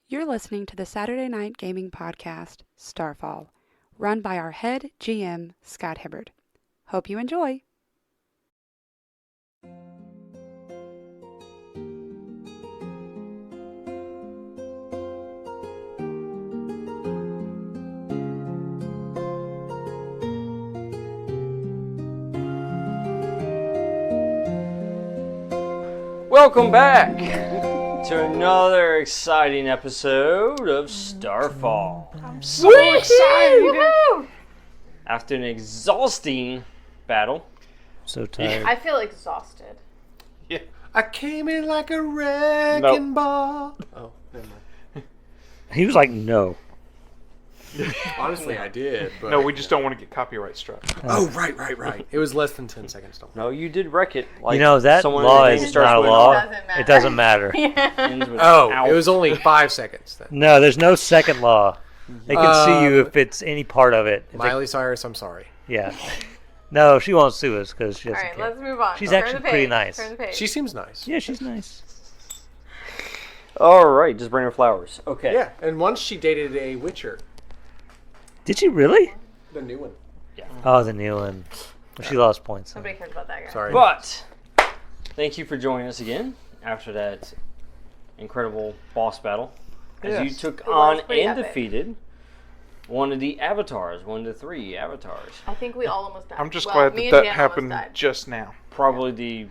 You're listening to the Saturday Night Gaming Podcast, Starfall, run by our head GM, Scott Hibbard. Hope you enjoy. Welcome back to another exciting episode of Starfall. I'm so excited! After an exhausting battle. So tired. I feel exhausted. Yeah, I came in like a wrecking ball. Oh, never mind. He was like, no. Honestly, I did. But No, we just don't want to get copyright struck. Oh, right. It was less than 10 seconds. Don't. No, you did wreck it. Like You know, that someone law that is starts not a with law. Doesn't It doesn't matter. ends with Oh, ow. it was only 5 seconds then. No, there's no second law. They can sue you if it's any part of it. If Miley Cyrus, I'm sorry. yeah. No, she won't sue us because she doesn't Alright, care. let's move on. She's Turn actually the page. pretty nice. Turn the page. She seems nice. Yeah, she's nice. All right, just bring her flowers. Okay. Yeah, and once she dated a Witcher, Did she really? the new one. Oh, the new one. Well, she lost points. Nobody cares about that guy. Sorry. But thank you for joining us again after that incredible boss battle. As you Yes. took It was on pretty and epic. defeated one of the avatars, one of the 3 avatars. I think we all almost died. I'm just Well, glad me that and that Dan almost happened died. just now. Probably the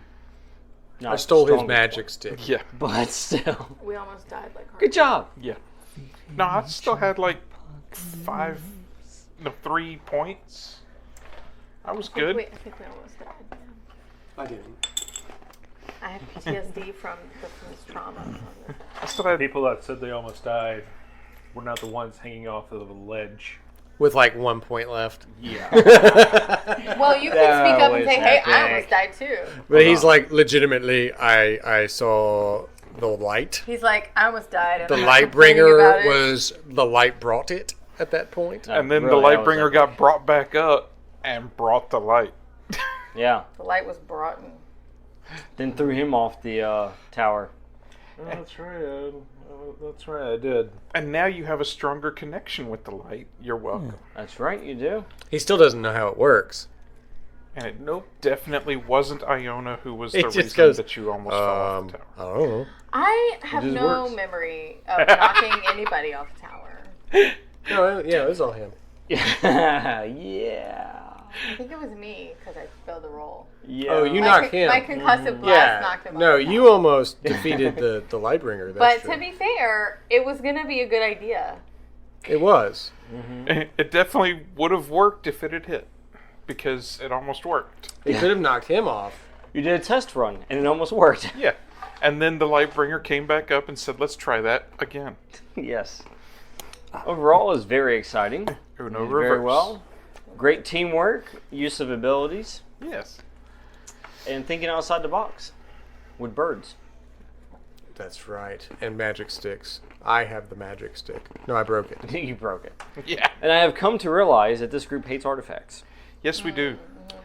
not I stole his strongest magic one, stick. Yeah, but still, We almost died like good job. yeah. No, I still had like 3 points. I was good. I think we almost died. Yeah. I didn't. I have PTSD from this trauma. From this. I still had People that said they almost died were not the ones hanging off of a ledge. With like 1 point left. Yeah. Well, you can That speak up and was say, hey, I epic. almost died too. But he's like, legitimately, I saw the light. He's like, I almost died. And The I'm not complaining Lightbringer about it. was, the light brought it at that point. and then Really, the that was Lightbringer epic. got brought back up and brought the light. Yeah. The light was brought in. Then threw him off the tower. That's right. That's right. I did. And now you have a stronger connection with the light. You're welcome. That's right, you do. He still doesn't know how it works. And it definitely wasn't Iona who was It the just reason goes, that you almost fell off the tower. I don't know. I have just no works. memory of knocking anybody off the tower. No, yeah, it was all him. Yeah. I think it was me because I failed the roll. Yeah. Oh, you My knocked him. My concussive blast knocked him off. No, the you tower. almost defeated the Lightbringer. But That's to true. be fair, it was gonna be a good idea. It was. It definitely would have worked if it had hit. Because it almost worked. It could have knocked him off. You did a test run, and it almost worked. Yeah. And then the Lightbringer came back up and said, let's try that again. Yes. Overall, it was very exciting. Uno Did very reverse. well. Great teamwork, use of abilities, Yes. and thinking outside the box with birds. That's right. And magic sticks. I have the magic stick. No, I broke it. You broke it. Yeah. And I have come to realize that this group hates artifacts. Yes, we do.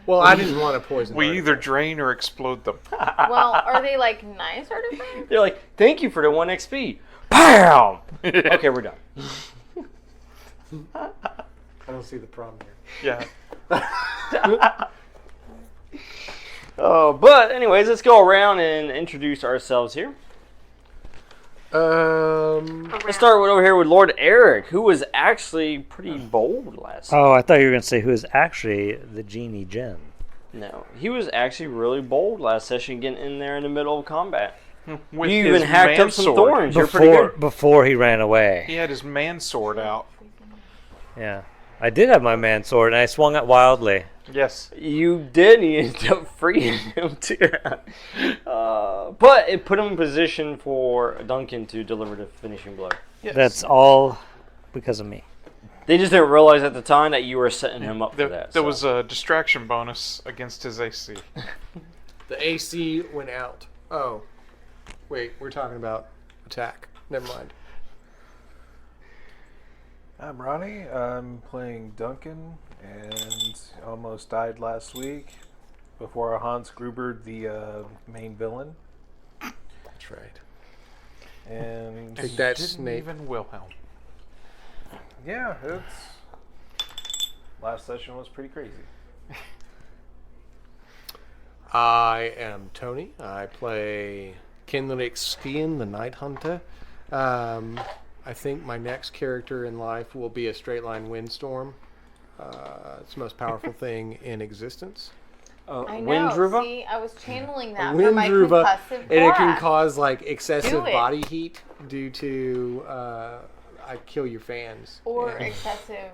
Well, I didn't want to poison We it. either drain or explode them. Well, are they like nice artifacts? They're like, thank you for the 1 XP. BAM! Okay, we're done. I don't see the problem here. Yeah. But anyways, let's go around and introduce ourselves here. Let's start with over here with Lord Eric, who was actually pretty bold last time. Oh, I thought you were going to say who is actually the Genie Gem. No, he was actually really bold last session, getting in there in the middle of combat. With You his even hacked up some mansword. thorns. You're pretty good. Before he ran away. He had his man sword out. Yeah. I did have my man sword, and I swung it wildly. Yes. You did. He ended up freeing him too. But it put him in position for Duncan to deliver the finishing blow. Yes. That's all because of me. They just didn't realize at the time that you were setting him up for There, that. there so. was a distraction bonus against his AC. The AC went out. Oh. Wait, we're talking about attack. Never mind. I'm Ronnie. I'm playing Duncan and almost died last week before Hans Gruber, the main villain. That's right. And Take that, Didn't Snape. even Wilhelm. yeah, last session was pretty crazy. I am Tony. I play Kenrick Skien, the Night Hunter. I think my next character in life will be a straight line windstorm. It's the most powerful thing in existence. I know. Windruva? See, I was channeling that for my Windruva, concussive and it can blast. cause like excessive Do it. body heat due to I kill your fans. Or Yeah. excessive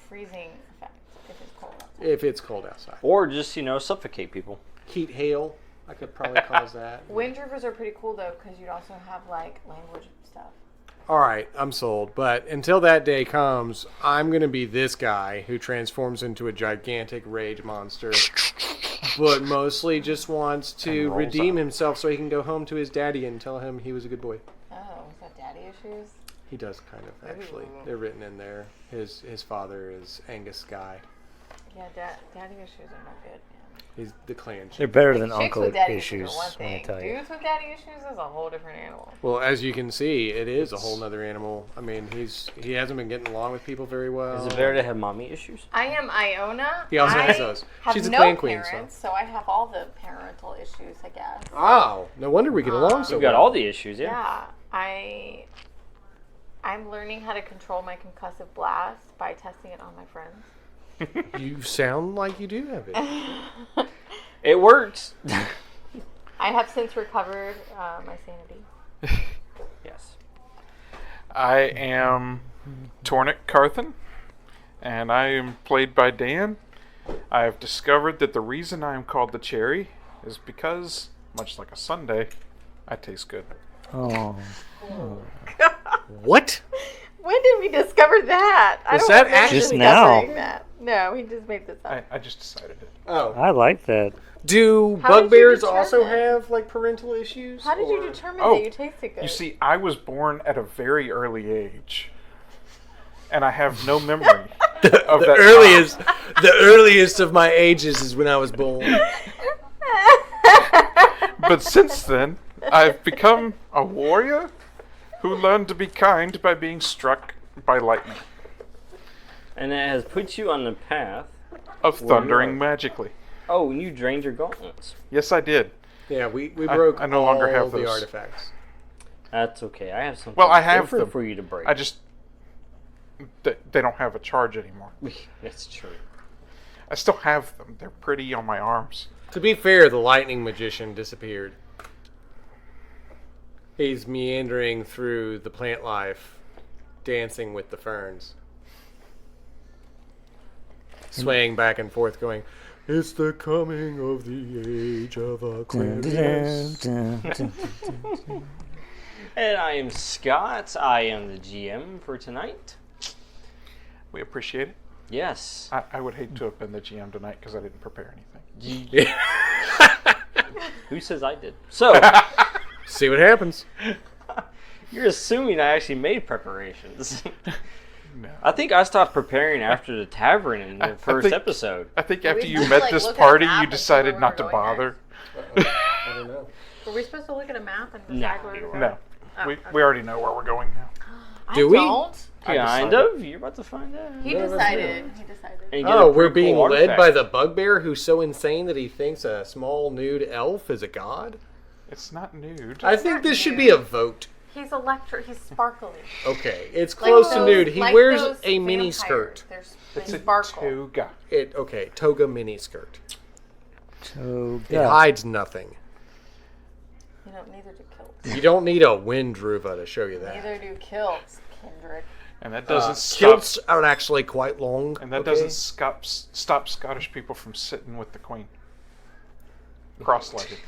freezing effect if it's cold outside. If it's cold outside. Or just, suffocate people. Heat hail, I could probably cause that. Windrivers are pretty cool though, because you'd also have like language stuff. All right, I'm sold. But until that day comes, I'm going to be this guy who transforms into a gigantic rage monster, but mostly just wants to rolls redeem up. himself so he can go home to his daddy and tell him he was a good boy. Oh, is that daddy issues? He does kind of, actually. Ooh. They're written in there. His father is Angus Skye. Yeah, daddy issues are not good. Man. He's the clan They're chief. better than Chicks uncle with daddy issues, are one let me thing. tell you. Dudes with daddy issues is a whole different animal. Well, as you can see, it is a whole nother animal. I mean, he hasn't been getting along with people very well. Is it better to have mommy issues? I am Iona. He also I has those. have She's a no clan queen, so. parents, so I have all the parental issues, I guess. Oh, no wonder we get along so We've got well. all the issues, Yeah, I'm learning how to control my concussive blast by testing it on my friends. You sound like you do have it. It works. I have since recovered my sanity. Yes. I am Tornik Carthen, and I am played by Dan. I have discovered that the reason I am called the Cherry is because, much like a sundae, I taste good. Oh. What? When did we discover that? I Was don't that remember just discovering now? That. No, he just made this up. I just decided it. Oh. I like that. Do How did you bugbears also determine? have, like, parental issues? How did you or- determine Oh, that you tasted good? You see, I was born at a very early age, and I have no memory of that. The earliest of my ages is when I was born. But since then, I've become a warrior who learned to be kind by being struck by lightning, And it has put you on the path. of Well, thundering you're- magically. Oh, and you drained your gauntlets. Yes, I did. Yeah, we broke I no longer all have the those. artifacts. That's okay. I have something Well, I have different them. for you to break. I just they don't have a charge anymore. That's true. I still have them. They're pretty on my arms. To be fair, the lightning magician disappeared. He's meandering through the plant life, dancing with the ferns. Swaying back and forth, going, "It's the coming of the age of Aquarius." And I am Scott. I am the GM for tonight. We appreciate it. Yes. I would hate to have been the GM tonight because I didn't prepare anything. Who says I did? So, See what happens. you're assuming I actually made preparations. No. I think I stopped preparing after the tavern in the first think- episode. I think after we you just, met like, this look at a party, map you and see decided where not we're to going bother. I don't know. Were we supposed to look at a map and No, decide where to you go? No, Oh, we okay. already know where we're going now. I Do we? don't. I Kind decided. of. You're about to find out. He None of us decided. know. He decided. And you get Oh, a we're pretty being cool led by artifact. the bugbear who's so insane that he thinks a small nude elf is a god? It's not nude. I think this should be a vote. He's electric. He's sparkly. Okay, it's Like close to those- nude. He like wears those a mini vampires. skirt. They It's a sparkle. toga. Okay, toga mini skirt. So, It hides nothing. You know, neither do kilts. You don't need a windruva to show you that. Neither do kilts, Kendrick. And that doesn't stop. Kilts are actually quite long. And that okay? doesn't stop Scottish people from sitting with the Queen, cross-legged.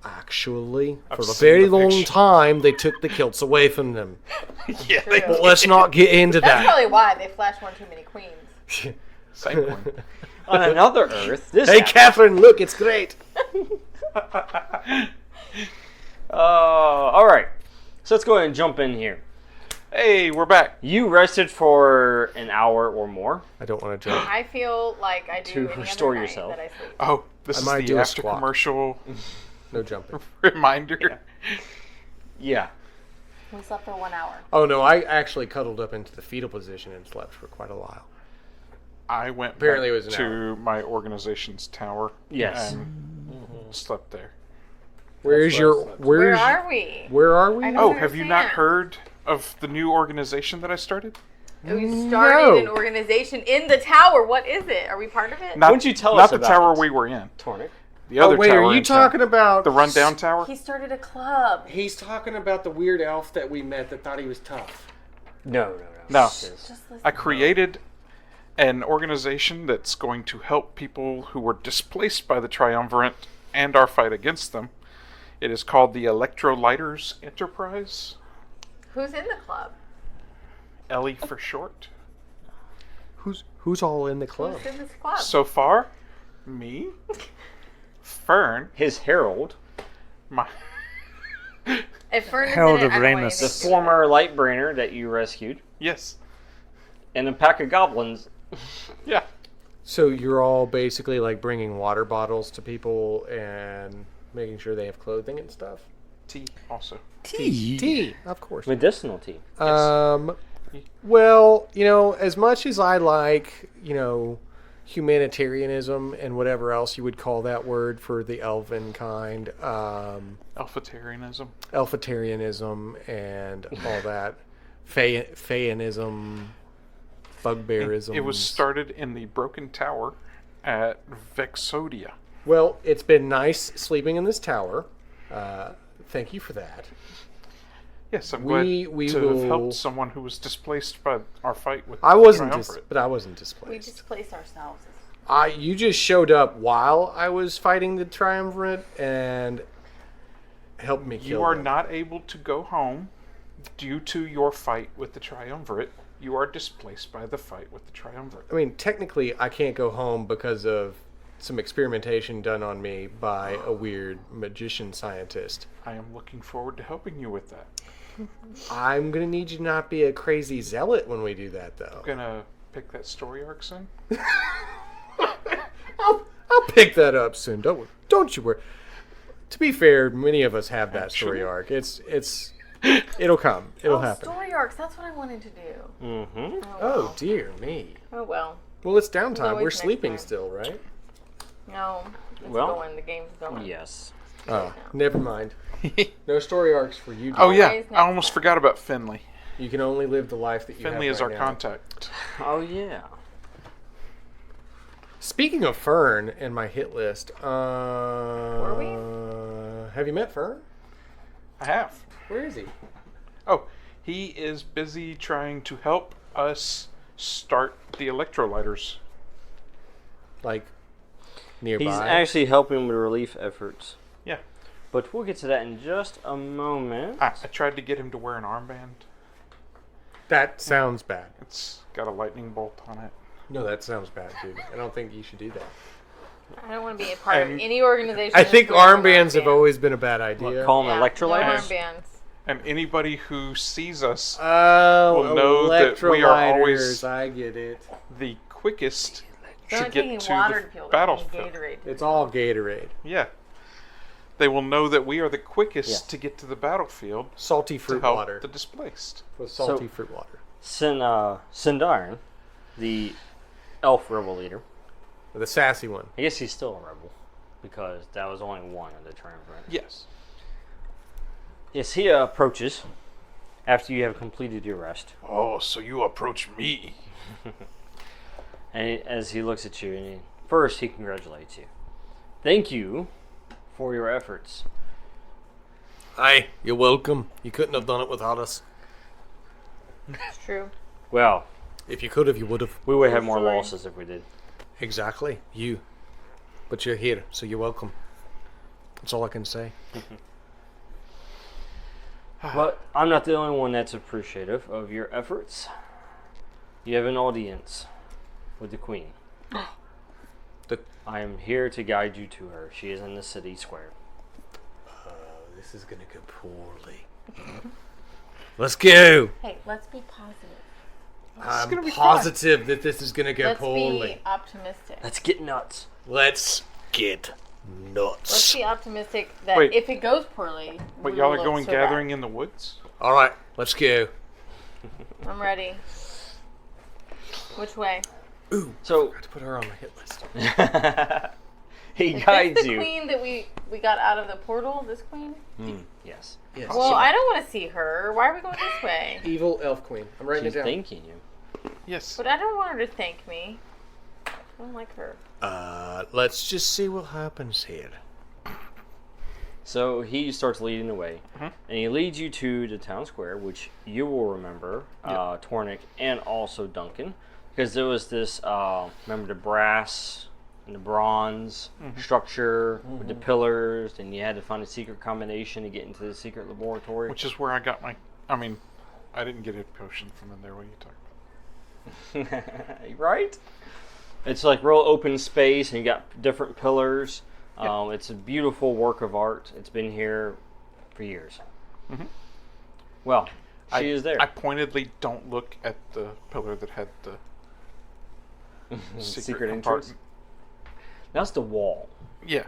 Actually, I've for a seen very the long picture. time, they took the kilts away from them. Yeah, True. But let's not get into That's that. probably why they flashed one too many queens. same Queen. On another Earth, this Hey, happened. Catherine, look, it's great. All right. So let's go ahead and jump in here. Hey, we're back. You rested for an hour or more. I don't want to jump. I feel like I do To any restore other night yourself. that I sleep. Oh, this I is might do the a after squat. commercial No jumping. reminder. Yeah. We slept for 1 hour. Oh no, I actually cuddled up into the fetal position and slept for quite a while. I went Apparently back it was an to my organization's tower. Yes. And slept there. Where Where are we? Where are we? I don't Oh, have you not understand. heard of the new organization that I started? We started an organization in the tower. What is it? Are we part of it? Not, Wouldn't you tell not us the about tower it? we were in. Tornik. The other Oh wait, tower. are you in town. talking about the rundown tower? He started a club. He's talking about the weird elf that we met that thought he was tough. No. No. This is- Just listen. I created an organization that's going to help people who were displaced by the Triumvirate and our fight against them. It is called the Electrolyters Enterprise. Who's in the club? Ellie for short. Who's all in the club? Who's in this club? So far, me, Fern, His herald, my If Fern is Harold in it, of I don't want Ramus. the anything to do former Lightbringer that you rescued, yes, and a pack of goblins. yeah. So you're all basically like bringing water bottles to people and making sure they have clothing and stuff. Tea also. Tea, of course. Medicinal tea. Well, as much as I like, humanitarianism and whatever else you would call that word for the elven kind, Alphatarianism. elfitarianism and all that, Feyanism, bugbearism. It was started in the Broken Tower at Vexodia. Well, it's been nice sleeping in this tower. Thank you for that. Yes, I'm We glad to have will- helped someone who was displaced by our fight with I the wasn't, Triumvirate. but I wasn't We displaced. displace ourselves. You just showed up while I was fighting the Triumvirate and helped me kill You are them. not able to go home due to your fight with the Triumvirate. You are displaced by the fight with the Triumvirate. I mean, technically, I can't go home because of some experimentation done on me by a weird magician scientist. I am looking forward to helping you with that. I'm gonna need you to not be a crazy zealot when we do that, though. Gonna pick that story arc soon? I'll pick that up soon. Don't you worry. To be fair, many of us have that story arc. It'll come. It'll happen. Story arcs. That's what I wanted to do. Mm-hmm. Oh dear me. Oh well. Well, it's downtime. always We're next sleeping time. still, right? No. It's Well, going. The game's going. Yes. Oh, never mind. No story arcs for you. Oh Dear. yeah, Always I next almost time. forgot about Finley. You can only live the life that you Finley have is right our now. contact. Oh yeah. Speaking of Fern and my hit list, we? Have you met Fern? I have. Where is he? Oh, he is busy trying to help us start the electrolyters. Like nearby. He's actually helping with relief efforts. Yeah. But we'll get to that in just a moment. I tried to get him to wear an armband. That sounds bad. It's got a lightning bolt on it. No, that sounds bad, dude. I don't think you should do that. I don't want to be a part of And any organization. I that's think wearing an armbands have armband. always been a bad idea. What, call them Yeah, electrolyters? No armbands. And anybody who sees us Oh, will know that we are always- electrolyters, I get it. the quickest They're to not get taking to water the to people. They're battlefield. taking Gatorade. It's all Gatorade. Yeah. They will know that we are the quickest Yeah. to get to the battlefield Salty to fruit help water. the displaced. With salty So- fruit water. Sindarin, the elf rebel leader. The sassy one. I guess he's still a rebel because that was only one of the Triumvirate. Yes. Yes, he approaches after you have completed your rest. Oh, so you approach me. And as he looks at you, first he congratulates you. Thank you for your efforts. Aye, you're welcome. You couldn't have done it without us. It's true. Well, If you could have, you would have. we would have more Sorry. losses if we did. Exactly. You. But you're here, so you're welcome. That's all I can say. But I'm not the only one that's appreciative of your efforts. You have an audience with the Queen. I am here to guide you to her. She is in the city square. This is gonna go poorly. Let's go. Hey, let's be positive. I'm gonna be positive that this is gonna go Let's poorly. be optimistic. Let's get nuts. Let's get Let's nuts. be optimistic that Wait. if it goes poorly, But we y'all will are going look so bad. gathering in the woods? All right, let's go. I'm ready. Which way? Ooh, So I have to put her on my hit list. he Is guides this the you. queen that we got out of the portal? This queen? Yes. Yes. Well, I don't want to see her. Why are we going this way? Evil elf queen. I'm writing She's it down. thanking you. Yes. But I don't want her to thank me. I don't like her. Let's just see what happens here. So he starts leading the way, and he leads you to the town square, which you will remember, Tornik and also Duncan, because there was this, remember the brass and the bronze structure with the pillars, and you had to find a secret combination to get into the secret laboratory. Which is where I got my. I mean, I didn't get a potion from in there. What are you talking about? Right? It's like real open space, and you got different pillars. It's a beautiful work of art. It's been here for years. Well, she is there. I pointedly don't look at the pillar that had the secret entrance. compartment. That's the wall. Yeah.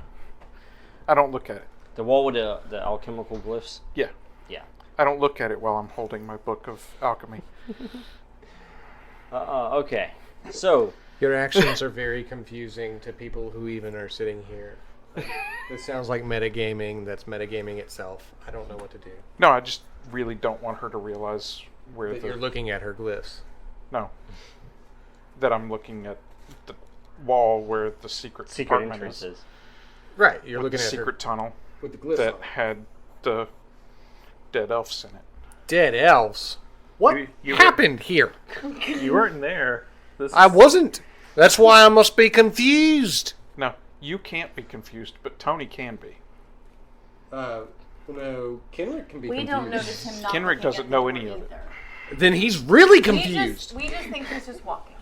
I don't look at it. The wall with the alchemical glyphs. Yeah. Yeah. I don't look at it while I'm holding my book of alchemy. Okay. So Your actions are very confusing to people who even are sitting here. This sounds like metagaming. That's metagaming itself. I don't know what to do. No, I just really don't want her to realize where But the... you're looking at her glyphs. No. That I'm looking at the wall where the secret compartment entrance is. is. Right, you're With looking the at secret tunnel her with the glyphs that on it. had the dead elves in it. Dead elves. What You happened here? You weren't there. I wasn't. That's why I must be confused. No, you can't be confused, but Tony can be. No, Kenrick can be We confused. don't notice him not Kenrick looking doesn't at know the any door of it. either. Then he's really We confused. just think he's just walking.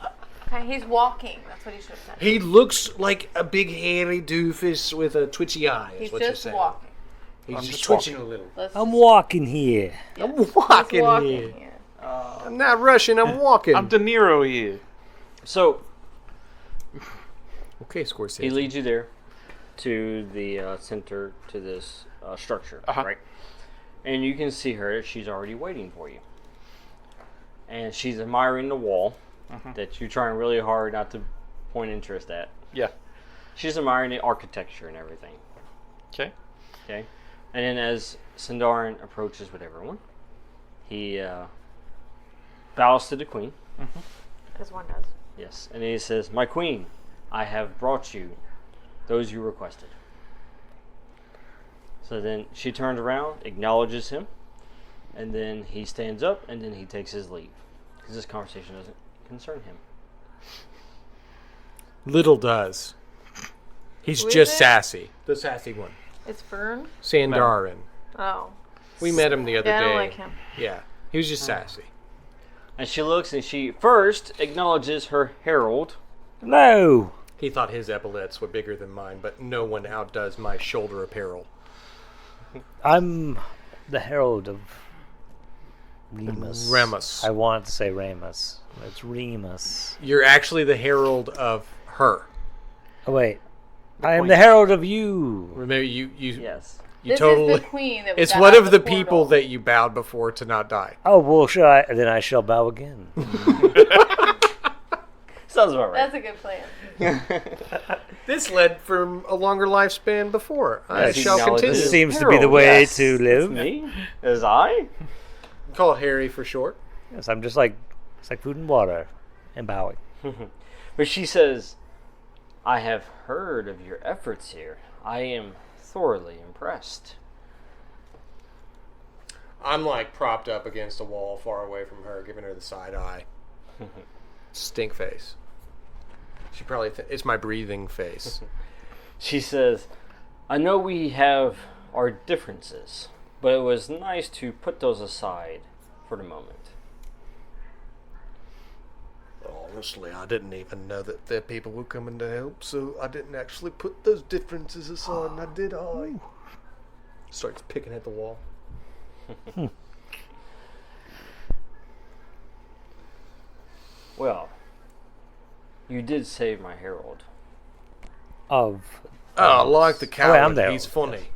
Okay, he's walking. That's what he should have said. He looks like a big hairy doofus with a twitchy eye. Is He's what you're just saying. walking. He's I'm just just twitching walking. a little. Let's I'm just- walking here. I'm he's walking walking here. here. I'm not rushing. I'm walking. I'm De Niro here. So Okay, Scorsese. he leads you there to the center to this structure, right? And you can see her. She's already waiting for you, and she's admiring the wall that you're trying really hard not to point interest at. Yeah. She's admiring the architecture and everything. Okay. Okay, and then as Sindarin approaches with everyone, he bows to the queen. As one does. Yes, and he says, "My queen, I have brought you those you requested." So then she turns around, acknowledges him, and then he stands up, and then he takes his leave because this conversation doesn't concern him. Little does. He's Who is just it? sassy. The sassy one. It's Fern? Sandarin. Oh. We met him the other Yeah, I day. don't like him. Yeah, he was just sassy. And she looks, and she first acknowledges her herald. No. He thought his epaulets were bigger than mine, but no one outdoes my shoulder apparel. I'm the herald of Remus. Remus. I wanted to say Remus. It's Remus. You're actually the herald of her. Oh, wait. I am the herald of you. Remember, you Yes. you This totally. is the queen that we It's got one out of the portal. people that you bowed before to not die. Oh, well, then I shall bow again. Sounds about right. That's a good plan. This led from a longer lifespan before. I Yes, shall acknowledge continue. it. This seems to be the Herald, way yes. to live. Me? As I? Call Harry for short. Yes, I'm just like, it's like food and water and bowing. But she says, "I have heard of your efforts here. I am thoroughly impressed." I'm like propped up against a wall far away from her, giving her the side eye. Stink face. She probably it's my breathing face. She says, "I know we have our differences, but it was nice to put those aside for the moment." Honestly, I didn't even know that there people were coming to help, so I didn't actually put those differences aside, and I did I. Starts picking at the wall. Well, you did save my herald. Of. Oh, like the coward. I'm there. He's funny.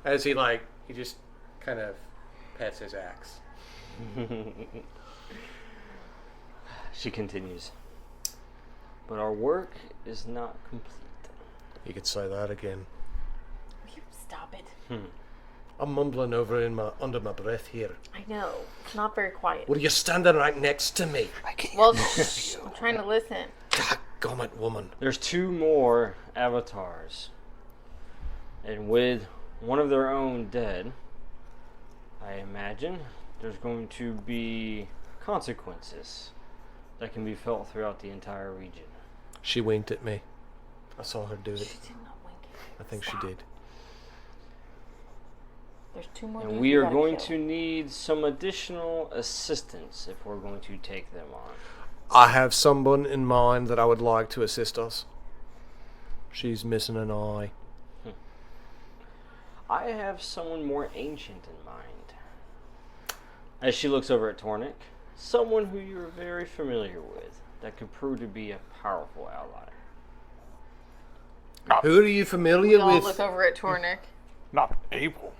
As he just kind of pets his axe. She continues. But our work is not complete. You could say that again. You stop it. I'm mumbling over under my breath here. I know. It's not very quiet. Well, you're standing right next to me. Well, shh, I'm trying to listen. Dadgummit, woman. There's 2 more avatars. And with one of their own dead, I imagine there's going to be consequences that can be felt throughout the entire region. She winked at me. I saw her do She it. did not wink at you. I think Stop. she did. There's 2 more And dudes we are gotta going kill. to need some additional assistance if we're going to take them on. I have someone in mind that I would like to assist us. She's missing an eye. I have someone more ancient in mind. As she looks over at Tornik, someone who you're very familiar with that could prove to be a powerful ally. Who are you familiar We all with? look over at Tornik. Not able.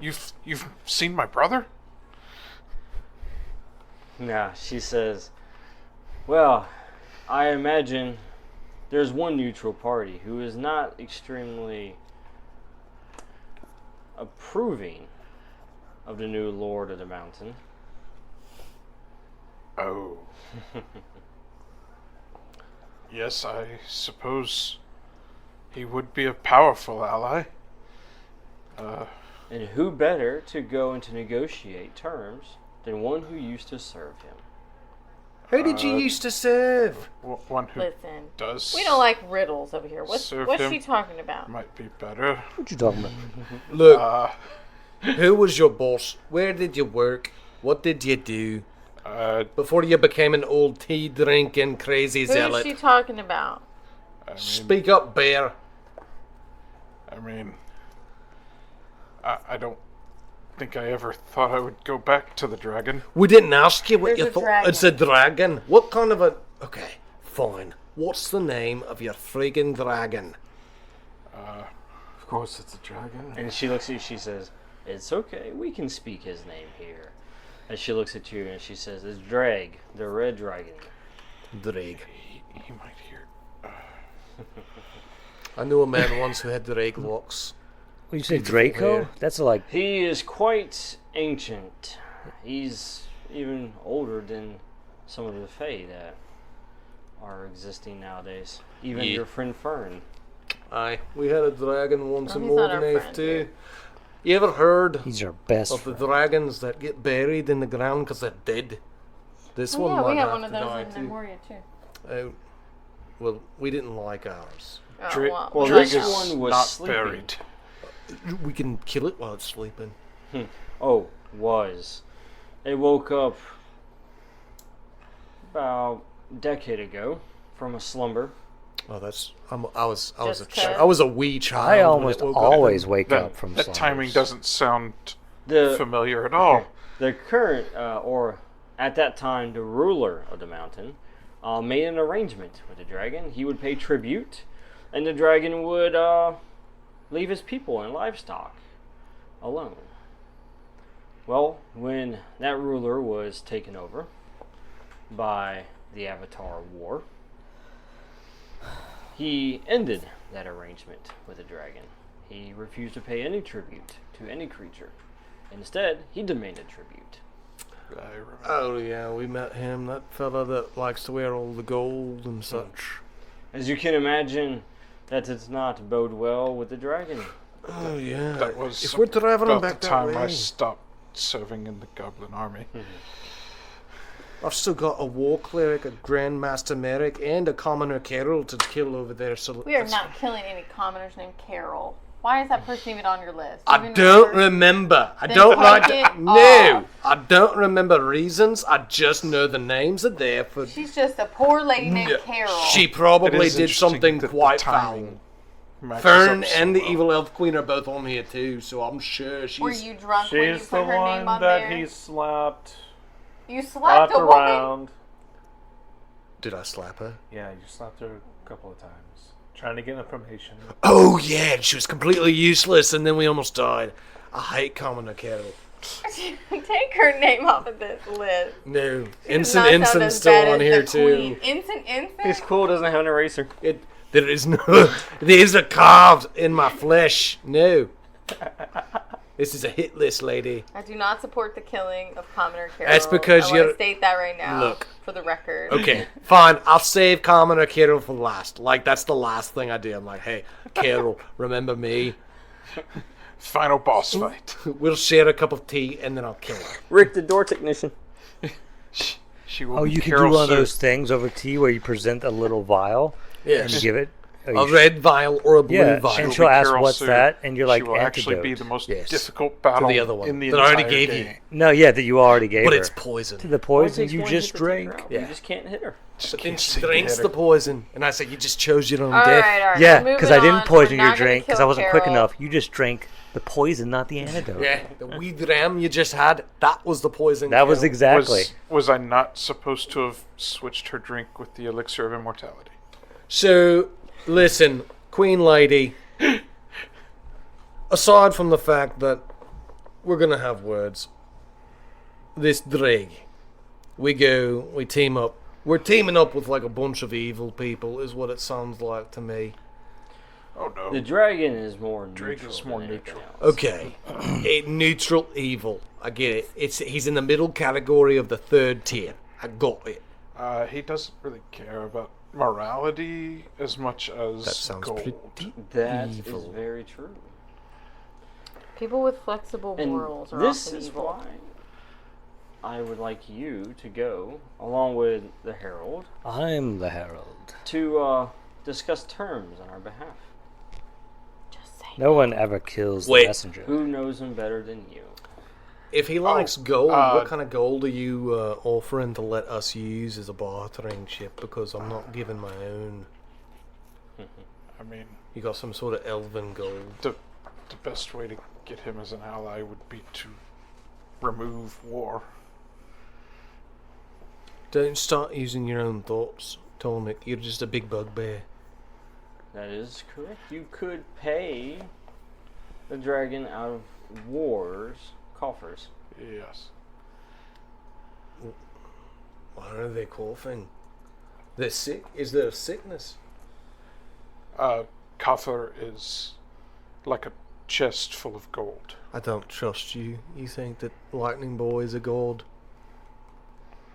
You've seen my brother? Nah, she says, well, I imagine there's one neutral party who is not extremely approving of the new Lord of the Mountain. Oh. Yes, I suppose he would be a powerful ally. And who better to go and to negotiate terms than one who used to serve him? Who did you used to serve? One who Listen. does We don't like riddles over here. What's Serve she him. talking about? might be better. What you talking about? Look, who was your boss? Where did you work? What did you do? Before you became an old tea-drinking crazy Who zealot. is she talking about? Speak up, bear. I mean, I don't think I ever thought I would go back to the dragon. We didn't ask you what There's you a thought. dragon. It's a dragon. What kind of a... Okay, fine. What's the name of your friggin' dragon? Of course, it's a dragon. And she looks at you, she says, it's okay, we can speak his name here. As she looks at you and she says, it's Drag, the red dragon. Drake. He might hear. I knew a man once who had Drake locks. What you say, Beautiful Draco? hair. That's like He is quite ancient. He's even older than some of the Fae that are existing nowadays. Even Yeah. your friend Fern. Aye, we had a dragon once Oh, in he's not our Morganave friend, too. dude. You ever heard he's our best of the friend. dragons that get buried in the ground because they're dead? This Oh, one yeah, might we have have one of to those die in too. Memoria too. Well, we didn't like ours. Oh, Dra- well, well, we this don't know. one was not sleeping. buried. We can kill it while it's sleeping. Oh, was. It woke up about a decade ago from a slumber. Oh, that's I was a Just I was a wee child. I when almost it woke always up. wake That, up from that timing slumbers. doesn't sound The familiar at all. The current, or at that time, the ruler of the mountain, made an arrangement with the dragon. He would pay tribute, and the dragon would leave his people and livestock alone. Well, when that ruler was taken over by the Avatar War, he ended that arrangement with the dragon. He refused to pay any tribute to any creature. Instead, he demanded tribute. I remember. Oh yeah, we met him. That fella that likes to wear all the gold and such. As you can imagine, that does not bode well with the dragon. Oh yeah. That was if we're traveling about back the that time way, I stopped serving in the Goblin Army. I've still got a war cleric, a grandmaster Merrick, and a commoner Carol to kill over there. So We are not killing any commoners named Carol. Why is that person even on your list? I Even don't remember? remember. I Then don't take like. it No, off. I don't remember reasons. I just know the names are there for. She's just a poor lady named No, Carol. She It probably is did interesting something that the quite foul. timing matches Fern up so and the well. evil elf queen are both on here too, so I'm sure she's. Were you drunk when you She's put the her one name on that there? he slapped You slapped up a woman? around. Did I slap her? Yeah, you slapped her a couple of times. Trying to get information. Oh yeah, she was completely useless, and then we almost died. I hate Commoner Kettle. Take her name off of this list. No. She does Ensign not sound Ensign's as still bad on as here the too. Queen. Ensign? His cool doesn't have an eraser. There is no. These are carved in my flesh. No. This is a hit list, lady. I do not support the killing of Commoner Carol. That's because I want you're- to state that right now. Look. For the record. Okay, fine. I'll save Commoner Kettle for last. Like, that's the last thing I do. I'm like, hey, Kettle, remember me? Final boss fight. We'll share a cup of tea, and then I'll kill her. Rick, the door technician. She will Oh, be you can do Carol one of soon. those things over tea where you present a little vial and you Yes. give it. A red vial or a blue Yeah, vial. and will she'll be ask, Carol "What's soon. that?" And you're like, she will actually be "Antidote." the most Yes. difficult battle the other one in the that I already entire gave game. you. No, yeah, that you already gave But her. it's poison. To the poison Only takes you one just hit to take her drank. out. Yeah. You just can't hit her. But then she see the drinks hitter. the poison. And I said, you just chose your own All death. right, all right. Yeah, because because I didn't poison your drink because I wasn't quick enough. You just drank the poison, not the antidote. Yeah, the weed ram you just had, that was the poison. That was kill. exactly. Was I not supposed to have switched her drink with the elixir of immortality? So, listen, Queen Lady, aside from the fact that we're going to have words, this Dreg, we team up. We're teaming up with like a bunch of evil people, is what it sounds like to me. Oh no. The dragon is more Drake neutral. is more than anything neutral. else. Okay, a neutral evil. I get it. He's in the middle category of the third tier. I got it. He doesn't really care about morality as much as That sounds gold. pretty That evil. is very true. People with flexible And morals are this often is evil. why I would like you to go, along with the Herald, I'm the herald. to discuss terms on our behalf. Just say No one ever kills Wait. the messenger. Who knows him better than you? If he likes gold, what kind of gold are you offering to let us use as a bartering chip? Because I'm not giving my own. I mean, You got some sort of elven gold. the best way to get him as an ally would be to remove war. Don't start using your own thoughts, Tornik. You're just a big bugbear. That is correct. You could pay the dragon out of war's coffers. Yes. Why are they coughing? They're sick. Is there a sickness? Coffer is like a chest full of gold. I don't trust you. You think that Lightning Boy is a god?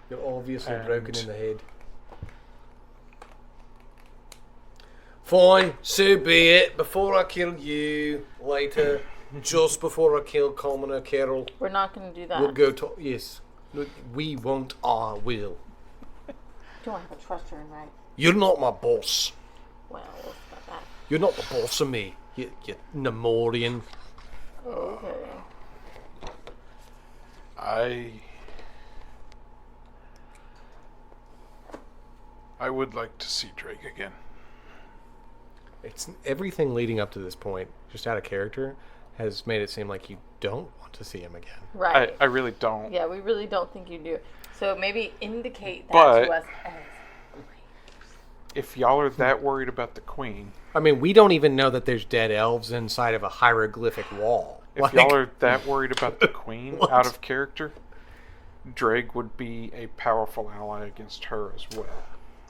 You're obviously broken in the head. Fine, so be it. Before I kill you later, just before I kill Commoner Carol, we're not going to do that. we'll go to. Yes. Look, we won't, I will. Do I have a trust her in right? You're not my boss. Well, it's not that. You're not the boss of me, you Nemorian. Okay. I would like to see Drake again. It's everything leading up to this point, just out of character, has made it seem like you don't want to see him again. Right. I really don't. Yeah, we really don't think you do. So maybe indicate that But- to us as If y'all are that worried about the queen, I mean, we don't even know that there's dead elves inside of a hieroglyphic wall. if y'all are that worried about the queen What? out of character, Drake would be a powerful ally against her as well.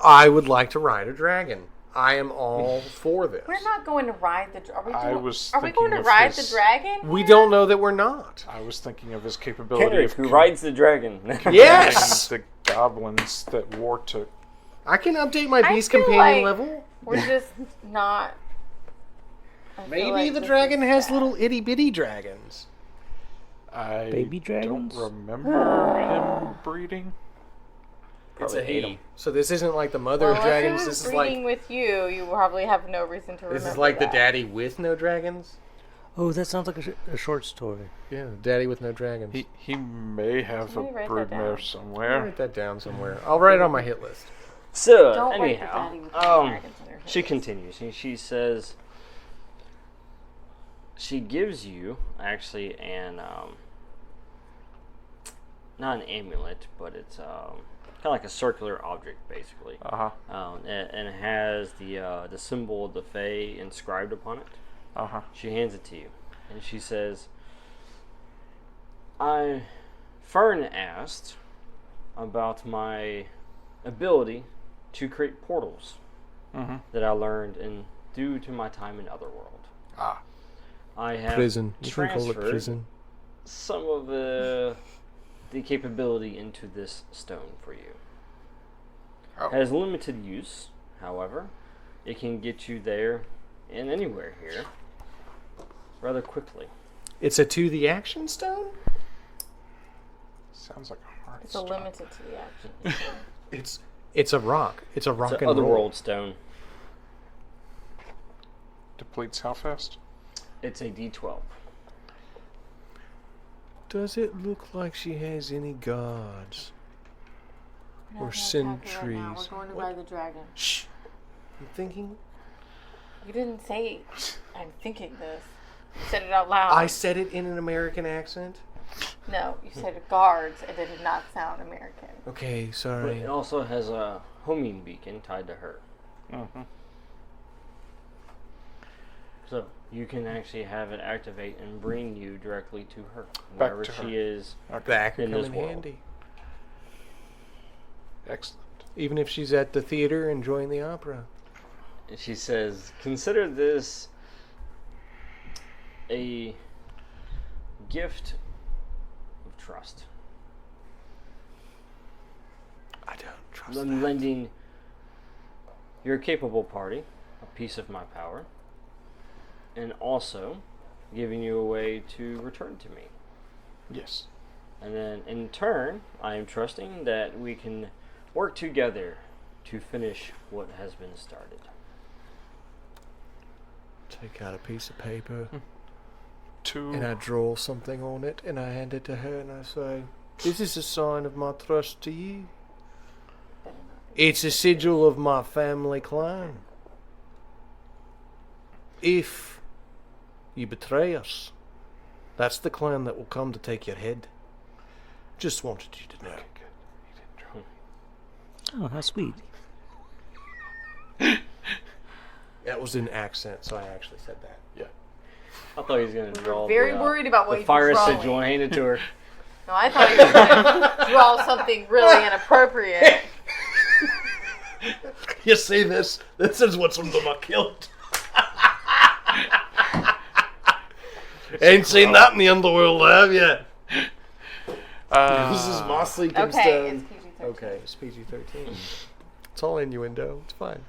I would like to ride a dragon. I am all for this. We're not going to ride the. Are we? I Doing, was are we thinking going to of ride his- the dragon? We here? don't know that we're not. I was thinking of his capability Kendrick, of who rides the dragon. Yes! the goblins that war took. I can update my I beast feel companion like level. We're just not. I feel Maybe like the this dragon is has bad. little itty bitty dragons. I Baby dragons? don't remember him breeding. It's Probably a hate he. 'em. So this isn't like the mother Well, of if dragons. it This was is like breeding with you, you probably have no reason to remember. this is like the that. daddy with no dragons. Oh, that sounds like a short story. Yeah, daddy with no dragons. He may have Somebody a write that broodmare down. I'll somewhere. write that down somewhere. I'll write it on my hit list. So, Don't write the anyhow, daddy with the dragons on your she head. continues. She says she gives you actually an not an amulet, but it's kind of like a circular object, basically. And it has the symbol of the Fae inscribed upon it. She hands it to you, and she says, Fern asked about my ability to create portals that I learned due to my time in Otherworld. I have Prison. You can call it transferred prison. some of the capability into this stone for you. It has limited use, however. It can get you there and anywhere here rather quickly. It's a to the action stone? Sounds like a hard It's a limited to the action. It's a rock. It's a rock It's and an roll. Otherworld stone. Depletes how fast? It's a D12. Does it look like she has any guards? We're Or not gonna attack her sentries. Right now. We're going to What? ride the dragon. Shh. I'm thinking. You didn't say I'm thinking this. You said it out loud. I said it in an American accent. No, you said guards, and it did not sound American. Okay, But sorry. it also has a homing beacon tied to her. So you can actually have it activate and bring you directly to her, wherever to her. she is. That could in come this in world. handy. Excellent. Even if she's at the theater enjoying the opera. And she says, consider this a gift of trust. I don't trust I'm that. lending your capable party a piece of my power, and also giving you a way to return to me. Yes. And then in turn, I am trusting that we can work together to finish what has been started. Take out a piece of paper Two. and I draw something on it and I hand it to her and I say, "This is a sign of my trust to you. It's a sigil of my family clan. If you betray us, that's the clan that will come to take your head. Just wanted you to know." Oh, how sweet. That was an accent, so I actually said that. Yeah. I thought he was going to draw Very worried about what the you fire were drawing. sigil and hand it to her. No, I thought you were going to draw something really inappropriate. You see this? This is what's under my kilt. Ain't seen that in the underworld, have you? This is my sleeping Okay, stone. it's PG-13. Okay, it's PG-13. It's all innuendo. It's fine.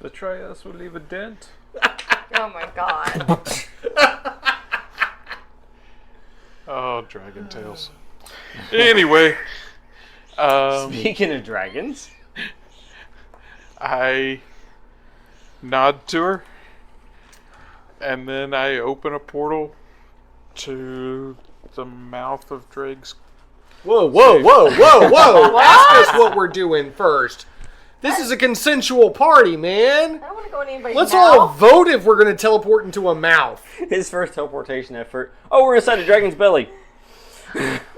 Betray us will leave a dent. Oh my god. Oh, Dragon Tales. Anyway, Speaking of dragons, I nod to her, and then I open a portal to the mouth of Drake's. Whoa, whoa, whoa, whoa, whoa! Ask us what we're doing first. This is a consensual party, man. I don't want to go in anybody's Let's mouth. all vote if we're going to teleport into a mouth. his first teleportation effort. Oh, we're inside a dragon's belly.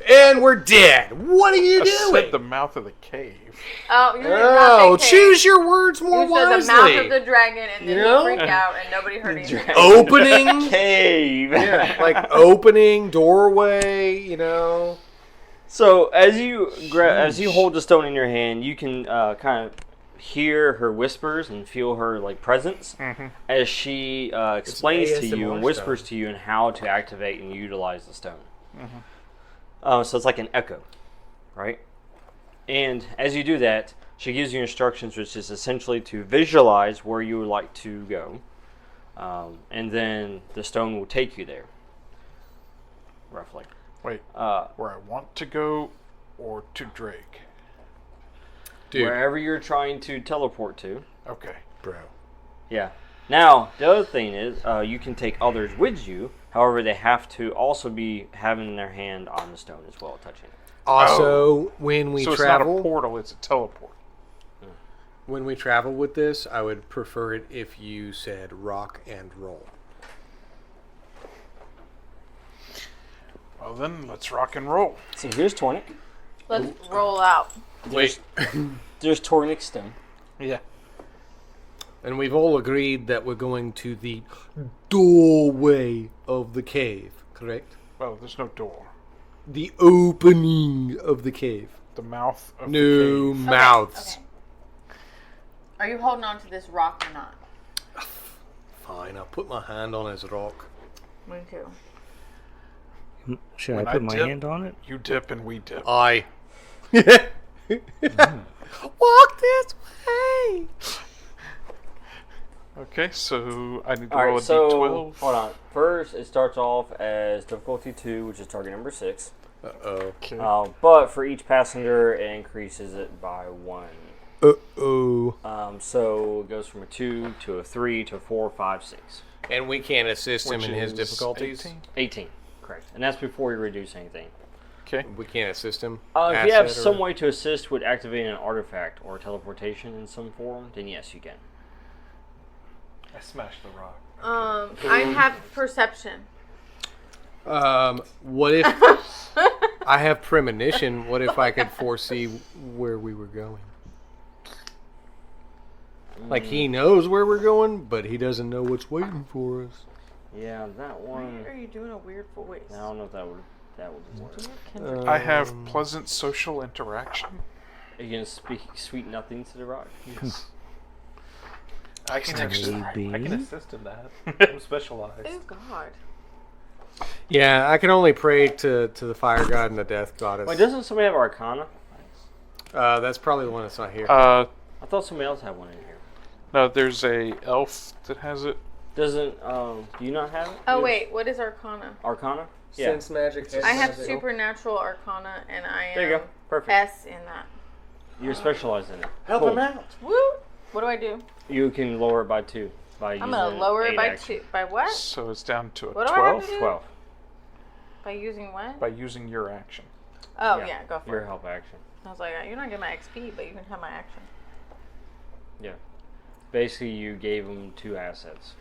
And we're dead. What are you I said doing? the mouth of the cave. Oh, you did not Oh, say choose your words more You said wisely. the mouth of the dragon, and then You know? you freaked out, and nobody heard anything. Opening. Cave. Yeah, like opening, doorway, you know. So as you hold the stone in your hand, you can kind of hear her whispers and feel her like presence as she explains to you ASMR and whispers stone. to you and how to activate and utilize the stone. So it's like an echo, right? And as you do that, she gives you instructions, which is essentially to visualize where you would like to go, and then the stone will take you there, roughly. Wait, where I want to go, or to Drake? Dude. Wherever you're trying to teleport to. Okay. Bro. Yeah. Now, the other thing is, you can take others with you. However, they have to also be having their hand on the stone as well, touching it. Also, when we So it's travel, not a portal; it's a teleport. when we travel with this, I would prefer it if you said rock and roll. Well, then let's rock and roll. So here's Tornik. Let's roll out. Wait. There's Tornik's stone. Yeah. And we've all agreed that we're going to the doorway of the cave. Correct. Well, there's no door. The opening of the cave. The mouth of No the cave. mouths. Okay. Are you holding on to this rock or not? Fine, I'll put my hand on his rock. Me too. Should When I put I my dip- hand on it? You dip and we dip. I. Walk this way. Okay, so I need to All roll right, a so d12. hold on. First, it starts off as difficulty 2, which is target number 6. Uh-oh. Okay. But for each passenger, it increases it by 1. Uh-oh. So it goes from a 2 to a 3 to a 4, 5, 6. And we can't assist him Which in his is difficulties? 18. 18, correct. And that's before you reduce anything. Okay. We can't assist him? If you have Asset or- some way to assist with activating an artifact or teleportation in some form, then yes, you can. I smashed the rock. I have perception. What if... I have premonition. What if I could foresee where we were going? Like, he knows where we're going, but he doesn't know what's waiting for us. Yeah, that one. Why are you doing a weird voice? I don't know if that would work. I have pleasant social interaction. Are you gonna speak sweet nothings to the rock? Yes. I can Maybe. assist in that. I'm specialized. Oh God. Yeah, I can only pray to the fire god and the death goddess. Wait, doesn't somebody have Arcana? That's probably the one that's not here. I thought somebody else had one in here. No, there's a elf that has it. Doesn't do you not have it? Oh wait, what is Arcana? Arcana? Yeah. Sense magic. I have supernatural Arcana, and I am There you go. Perfect. S in that. You're specialized in it. Help Cool. him out. Woo! What do I do? You can lower it by 2 by I'm using gonna lower it aid by action. 2. By what? So it's down to a What do I have 12 to do? 12. By using what? by using your action. Oh yeah, go for Your it. help action. I was like, you're not getting my XP, but you can have my action. Yeah. Basically, you gave them 2 assets.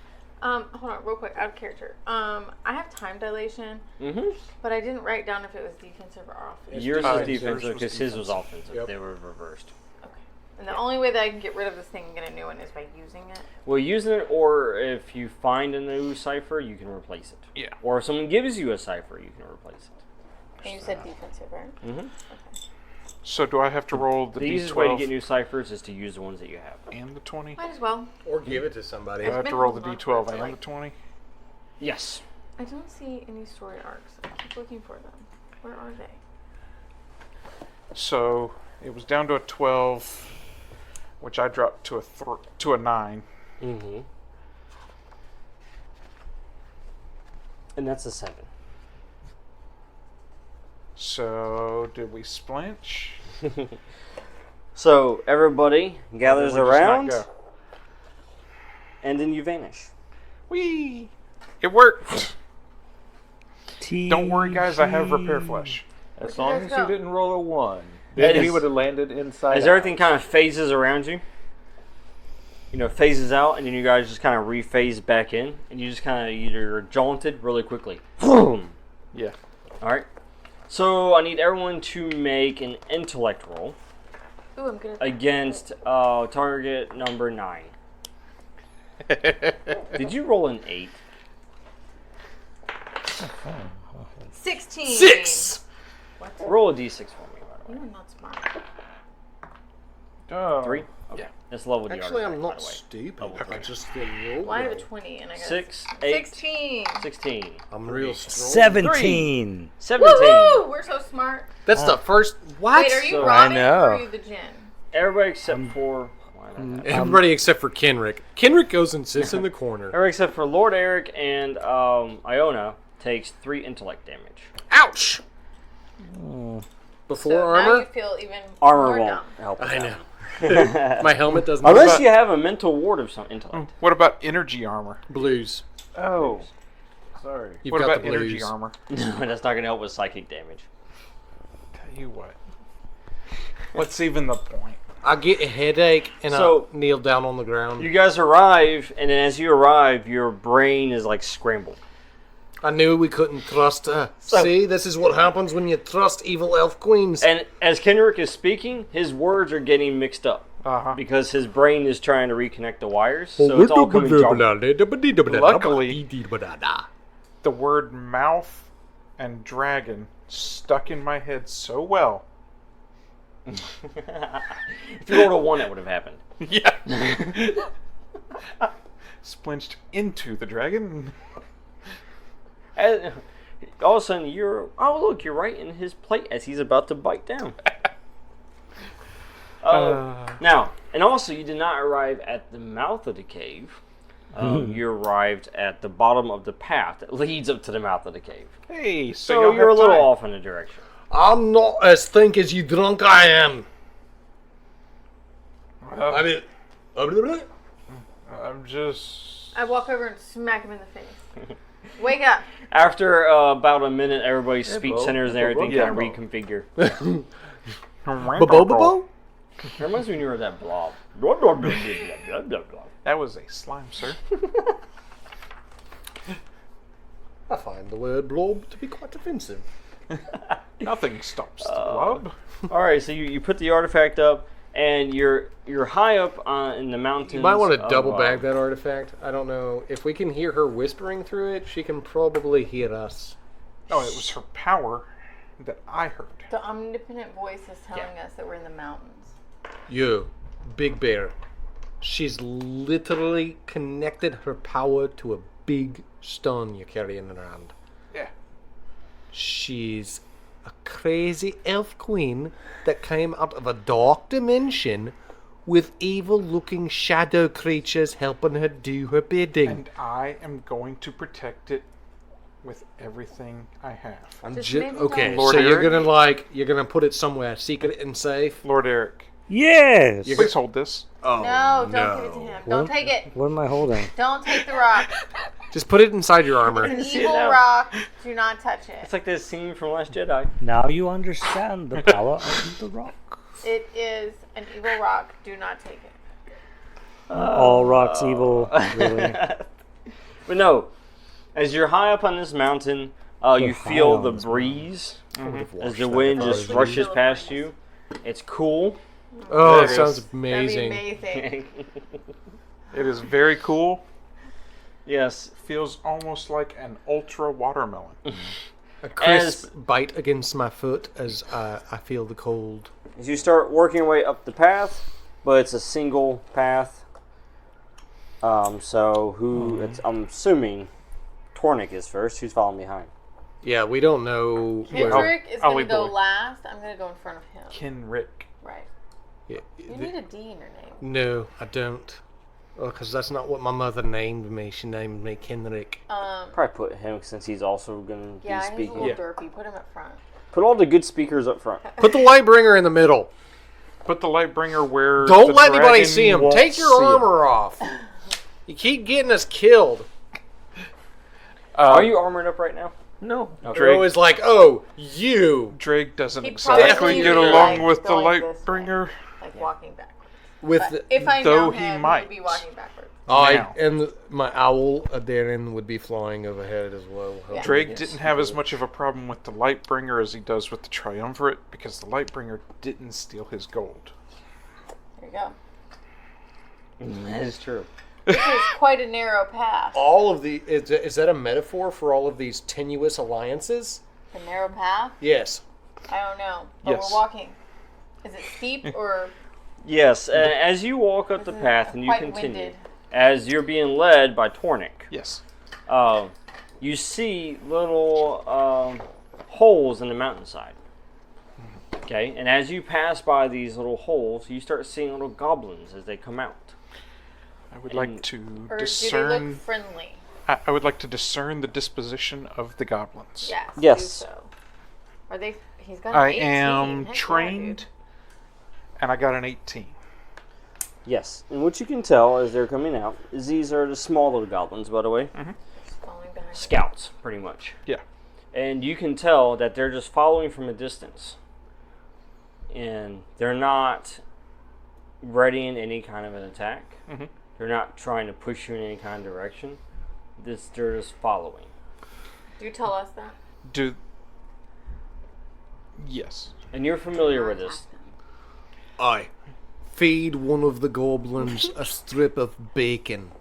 Hold on, real quick, out of character. I have time dilation, Mm-hmm. but I didn't write down if it was defensive or offensive. Yours yours is defensive was because his was defensive. offensive. Yep. They were reversed. Okay. And the only way that I can get rid of this thing and get a new one is by using it. Well, using it, or if you find a new cipher, you can replace it. Yeah. Or if someone gives you a cipher, you can replace it. And you said defensive, right? Mm-hmm. Okay. So do I have to roll the The easiest d12 way to get new ciphers is to use the ones that you have. and the 20? Might as well. Or give it to somebody. Do I have been to roll the holding on to d12 it for, and like- the 20? Yes. I don't see any story arcs. I keep looking for them. Where are they? So it was down to a 12, which I dropped to a 9. Mm-hmm. And that's a 7. So did we splinch? So everybody gathers Or did we just not around, go? and then you vanish. Whee! It worked. Don't worry, guys. I have repair flesh. As Where'd long you as guys you go? didn't roll a 1, That then he is- would have landed inside. As everything kind of phases around you, phases out, and then you guys just kind of rephase back in, and you just kind of either jaunted really quickly. Boom! Yeah. All right. So I need everyone to make an intellect roll Ooh, I'm good at that. against target number 9. Did you roll an 8? 16. 6! What? Roll a d6 for me, by the You way. are not smart. Oh. 3? Okay. Yeah. That's level D Actually, I'm artifact, not by the way. stupid. Okay. I just didn't roll. Well, I have a well. 20 and I got 6, 8, 16. 16. I'm real strong. 17. 17. Woohoo! We're so smart. That's the first. What? Wait, are you So- Robin I know. or are you the Jinn? Everybody except for... why not? Everybody except for Kenrick. Kenrick goes and sits in the corner. Everybody except for Lord Eric and Iona takes 3 intellect damage. Ouch! Before So now armor? you feel even Armor more won't dumb. help with I that. know. My helmet doesn't. Unless about- you have a mental ward of some intellect. What about energy armor? Blues. Oh, sorry. You've What got about the energy blues. armor? No, that's not going to help with psychic damage. Tell you what. What's even the point? I get a headache and So- I kneel down on the ground. You guys arrive, and then as you arrive, your brain is like scrambled. I knew we couldn't trust her. See, this is what happens when you trust evil elf queens. And as Kenrick is speaking, his words are getting mixed up Uh-huh. because his brain is trying to reconnect the wires, so it's all coming jumbled. Luckily, the word mouth and dragon stuck in my head so well. If you rolled a 1, that would have happened. Yeah. Splinched into the dragon. And all of a sudden, you're right in his plate as he's about to bite down. Now, and also, you did not arrive at the mouth of the cave. You arrived at the bottom of the path that leads up to the mouth of the cave. Hey, So you're a little off in the direction. I'm not as think as you drunk I am. I mean, I'm just... I walk over and smack him in the face. Wake up. After about a minute, everybody's speech bro. centers and everything Yeah, kind of bro. reconfigure. Bo-bo-bo-bo? It reminds me when you were that blob. Blah, blah, blah, blah, blah, blah, blah. That was a slime, sir. I find the word blob to be quite offensive. Nothing stops the blob. All right, so you put the artifact up, and you're high up in the mountains. You might want to of, double bag that artifact. I don't know. If we can hear her whispering through it, she can probably hear us. No, it was her power that I heard. The omnipotent voice is telling us that we're in the mountains. You, Big Bear. She's literally connected her power to a big stone you're carrying around. Yeah. She's a crazy elf queen that came out of a dark dimension with evil-looking shadow creatures helping her do her bidding. And I am going to protect it with everything I have. Just maybe okay, don't- Lord so Eric? you're gonna put it somewhere secret and safe. Lord Eric, Yes. please hold this. Oh No, don't give it to him. Don't What? take it. What am I holding? Don't take the rock. Just put it inside your armor. It's an see it evil now. rock. Do not touch it. It's like this scene from Last Jedi. Now you understand the power of the rock. It is an evil rock. Do not take it. All rocks evil, really. But no, as you're high up on this mountain, you high feel on the this breeze Mm-hmm. as the wind just rushes past you. It's cool. Oh, There it it sounds is. amazing. That'd be amazing. It is very cool. Yes. Feels almost like an ultra watermelon. A crisp bite against my foot as I feel the cold. As you start working your way up the path, but it's a single path. I'm assuming Tornik is first. Who's following behind? Yeah, we don't know. Kendrick is I'll going to lead go the way. last. I'm going to go in front of him. Kenrick. Right. Yeah, You need a D in your name. no, I don't. Because that's not what my mother named me. She named me Kenrick. Probably put him since he's also going to Yeah, be he's a speaking. little derpy. Put him up front. Put all the good speakers up front. Put the Lightbringer in the middle. Put the Lightbringer where Don't the let anybody dragon see him. won't Take your see him. armor off. You keep getting us killed. Are you armored up right now? No. Okay. You're always like, oh, you. Drake doesn't He exactly probably get would be, along like, with the going this Lightbringer. Like walking backwards. With But the, if I though know he him, might. he'd be walking backwards. Now. and my owl Darren would be flying overhead as well. Yeah. Drake Yes. didn't have as much of a problem with the Lightbringer as he does with the Triumvirate because the Lightbringer didn't steal his gold. There you go. That is true. This is quite a narrow path. All of the is that a metaphor for all of these tenuous alliances? The narrow path? Yes. I don't know. But Yes. we're walking. Is it steep or Yes, as you walk up the This is path and you quite continue, winded. as you're being led by Tornik, Yes. you see little holes in the mountainside. Okay, and as you pass by these little holes, you start seeing little goblins as they come out. I would And- like to or do they discern. look friendly? I would like to discern the disposition of the goblins. Yes. Yes. Do so. Are they? He's got an I 18. am Heck yeah, trained, dude. and I got an 18. Yes, and what you can tell as they're coming out is these are the small little goblins, by the way. Following behind. Scouts, pretty much. Yeah. And you can tell that they're just following from a distance. And they're not readying any kind of an attack. Mhm. They're not trying to push you in any kind of direction. They're just following. Do you tell us that? Yes. And you're familiar with this. I feed one of the goblins a strip of bacon.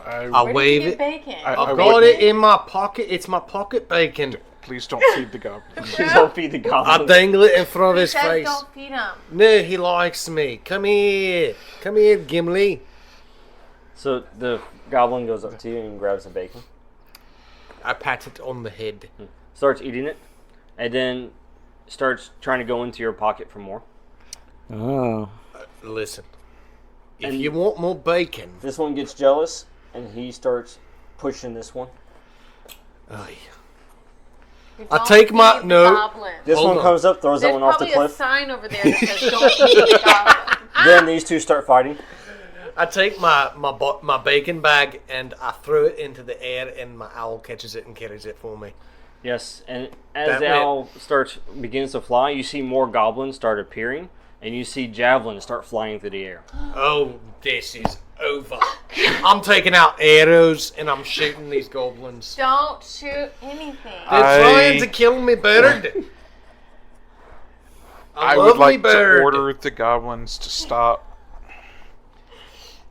I'll Where did wave you it. get bacon? I I've got it in my pocket. It's my pocket bacon. Please don't feed the goblin. Don't feed the I goblins. dangle it in front of He his says face. don't feed him. No, he likes me. Come here. Come here, Gimli. So the goblin goes up to you and grabs the bacon. I pat it on the head. Starts eating it. And then starts trying to go into your pocket for more. Oh. Listen, if And- you want more bacon, This one gets jealous, and he starts pushing this one. Aye. You I don't take my- feed the no. goblin. This Hold one on. comes up, throws that There's one off the probably a cliff. sign over there that says don't feed the goblin. Then these two start fighting. I take my bacon bag and I throw it into the air, and my owl catches it and carries it for me. Yes, and as That the way- owl begins to fly, you see more goblins start appearing, and you see javelins start flying through the air. Oh, this is over. I'm taking out arrows and I'm shooting these goblins. Don't shoot anything. They're trying to kill me, bird. I love would me, like to bird. order the goblins to stop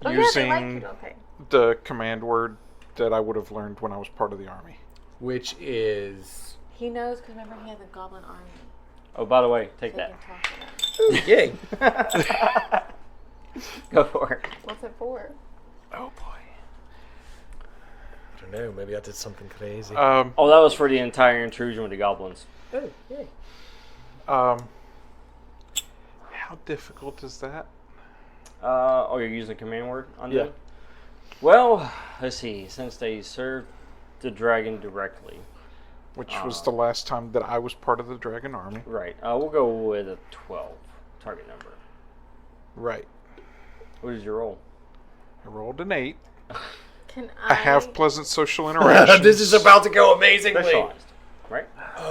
Oh, using yeah, they like you, don't they? the command word that I would have learned when I was part of the army. Which is... He knows because remember he had the goblin army. Oh, by the way, take So that. he can talk to them. Yay. Go for it. What's it for? Oh boy. I don't know, maybe I did something crazy. Oh, that was for the entire intrusion with the goblins. Oh, yay. How difficult is that? Oh, you're using the command word on them? Well, let's see. Since they served the dragon directly. Which was the last time that I was part of the dragon army. Right. We'll go with a 12 target number. Right. What is your roll? I rolled an 8. Can I have pleasant social interactions. This is about to go amazingly. Specialized. Right?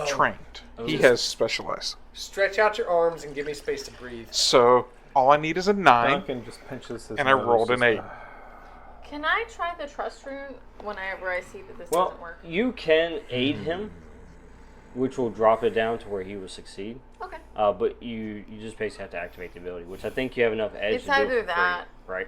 trained. He has specialized. Stretch out your arms and give me space to breathe. So all I need is a 9, Duncan just pinches his and I nose rolled an as 8. Can I try the trust rune whenever I see that this Well, doesn't work? you can aid him, which will drop it down to where he will succeed. Okay. But you just basically have to activate the ability, which I think you have enough edge It's to do either it for that- free, right?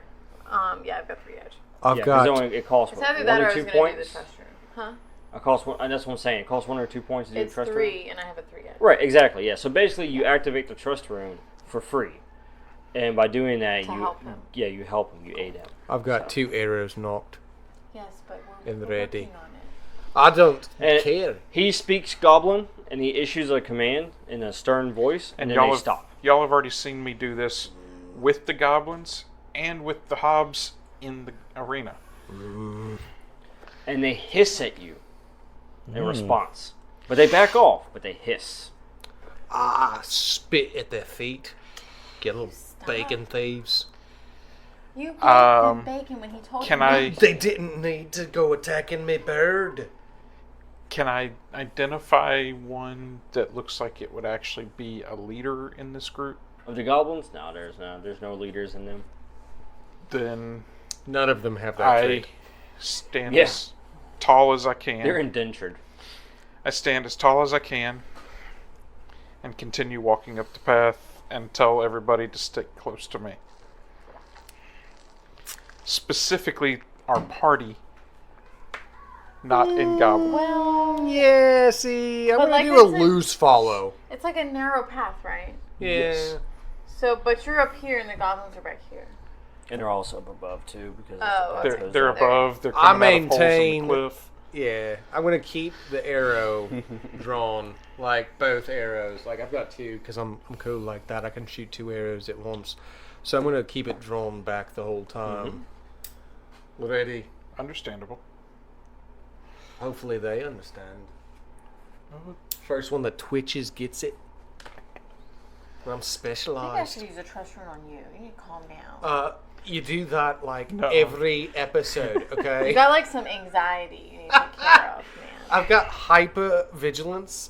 Yeah, I've got 3 edge. I've Yeah, 'cause got. it costs It's what, either 1 that or or I 2 was going to do the points. trust rune. Huh? It costs one. That's what I'm saying. It costs 1 or 2 points to do It's the trust 3, rune. and I have a 3 edge. Right, exactly. Yeah. So basically, you activate the trust rune for free, and by doing that, To you help him. you help him, you aid him. I've got 2 arrows knocked. Yes, but we're And we're ready. working on it. I don't And care. He speaks Goblin, and he issues a command in a stern voice, and then they stop. Y'all have already seen me do this with the goblins and with the hobs in the arena. And they hiss at you in response. But they back off, but they hiss. I spit at their feet. Get little Stop. bacon thieves. You gave Um, them bacon when he told can you I- not to. They didn't need to go attacking me bird. Can I identify one that looks like it would actually be a leader in this group? Of the goblins? No, there's no leaders in them. Then None of them have that I trait. stand Yeah. as tall as I can. They're indentured. I stand as tall as I can and continue walking up the path and tell everybody to stick close to me. Specifically, our party, not in goblin. Well, Yeah, see, I'm But gonna like do a I said- loose follow. it's like a narrow path, right? Yeah. Yes. So, but you're up here and the goblins are back here. And they're also up above, too, because Oh, the okay. path goes They're up. above. They're I coming out of holes in maintain- the cliff. Yeah, I'm gonna keep the arrow drawn, like both arrows. Like I've got 2 because I'm cool like that. I can shoot 2 arrows at once, so I'm gonna keep it drawn back the whole time. Ready? Understandable. Hopefully they understand. First one that twitches gets it. I'm I think I specialized. should use a trust rune on you. You need to calm down. You do that like No. every episode, okay? You got like some anxiety you need to take care of, man. I've got hyper vigilance.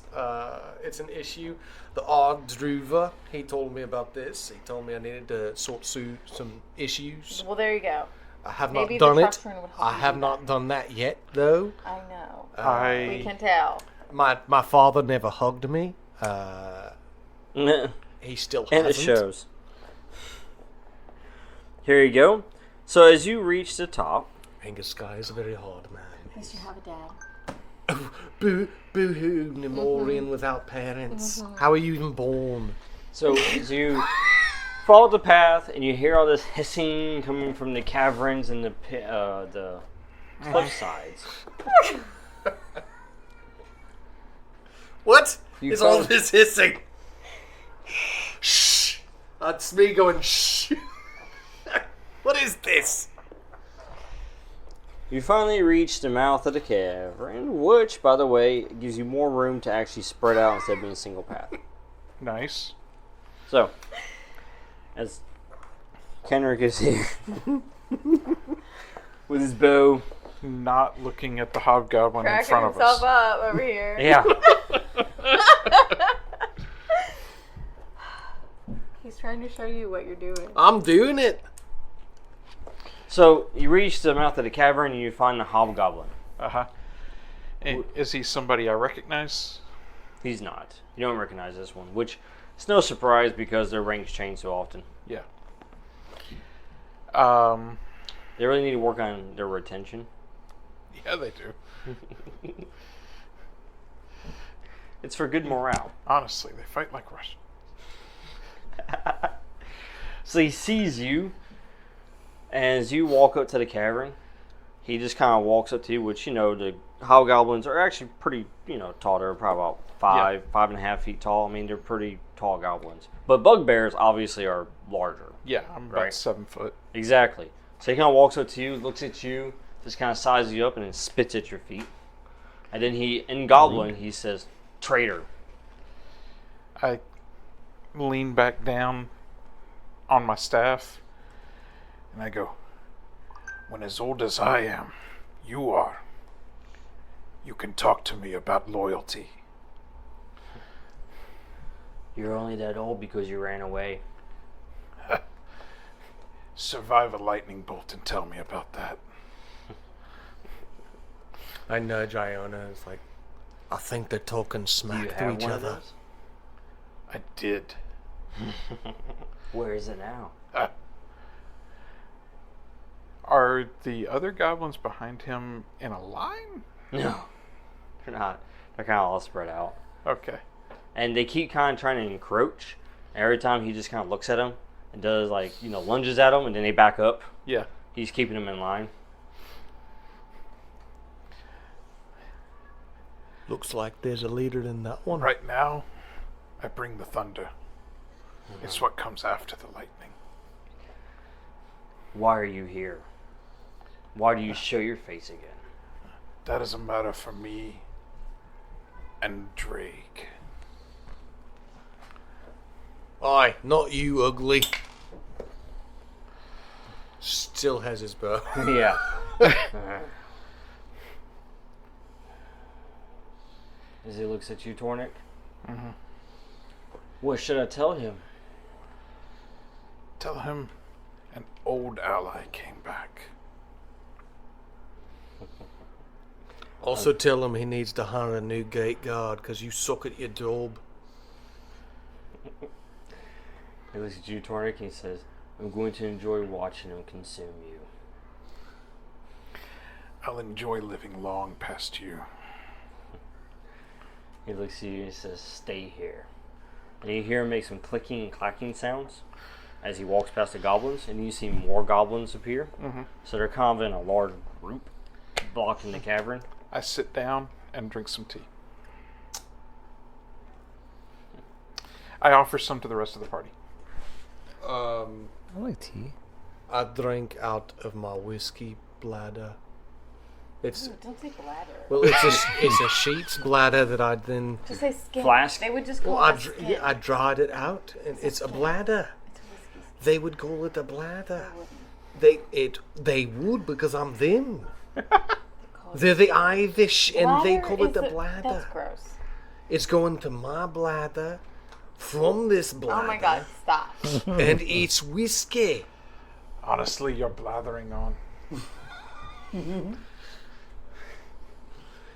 It's an issue. The Og Druva, he told me about this. He told me I needed to sort through some issues. Well, there you go. I have Maybe not done the it. trust rune would help I you have do not that. done that yet, though. I know. We I can tell. My father never hugged me. and He still it hasn't. shows. Here you go. So as you reach the top, Angus Sky is a very hard man. At least you have a dad. Boo-hoo, Nemorian without parents. How are you even born? So as you follow the path and you hear all this hissing coming from the caverns and the cliff sides. What You is all found- this hissing? Shh. That's me going shh. What is this? You finally reach the mouth of the cavern, which, by the way, gives you more room to actually spread out instead of being a single path. Nice. So, as Kenrick is here with his bow. Not looking at the hobgoblin in Cracking front of himself us. up over here. Yeah. He's trying to show you what you're doing. I'm doing it. So, you reach the mouth of the cavern and you find the hobgoblin. Uh-huh. Is he somebody I recognize? He's not. You don't recognize this one, which is no surprise because their ranks change so often. Yeah. They really need to work on their retention. Yeah, they do. It's for good morale. Honestly, they fight like Russians. So he sees you, and as you walk up to the cavern, he just kind of walks up to you, which, the hobgoblins are actually pretty, tall. They're probably about 5.5 feet tall. I mean, they're pretty tall goblins. But bugbears obviously are larger. Yeah, I'm about Right. 7 foot. Exactly. So he kind of walks up to you, looks at you, just kind of sizes you up, and then spits at your feet. And then in Goblin, he says, "Traitor." I lean back down on my staff, and I go, "When as old as I am, you are, you can talk to me about loyalty." You're only that old because you ran away. Survive a lightning bolt and tell me about that. I nudge Iona. It's like, I think they're talking Do you smack to have each one of other. those? I did. Where is it now? Are the other goblins behind him in a line? No, they're not. They're kind of all spread out. Okay. And they keep kind of trying to encroach. Every time he just kind of looks at them and does lunges at them, and then they back up. Yeah. He's keeping them in line. Looks like there's a leader in that one. Right now, I bring the thunder. It's what comes after the lightning. Why are you here? Why do you show your face again? That is a matter for me and Drake. Aye, not you, ugly. Still has his bow. Yeah. As he looks at you, Tornik. Mm-hmm. What should I tell him? Tell him an old ally came back. Also tell him he needs to hire a new gate guard because you suck at your job. He looks at you, Tornik, and he says, "I'm going to enjoy watching him consume you." I'll enjoy living long past you. He looks at you and he says, "Stay here." And you hear him make some clicking and clacking sounds as he walks past the goblins, and you see more goblins appear. Mm-hmm. So they're kind of in a large group blocking the cavern. I sit down and drink some tea. I offer some to the rest of the party. I like tea. I drink out of my whiskey bladder. It's Don't say bladder. well, it's a sheep's bladder that I then Just say skin. Flask? They would just call I it skin. I dried it out, and it's a bladder. It's a whiskey skin. They would call it a bladder. They wouldn't. They would because I'm them. They call it They're the Irish, and they bladder call it is the That's bladder. gross. It's going to my bladder from this bladder. Oh my god, stop. And it's whiskey. Honestly, you're blathering on.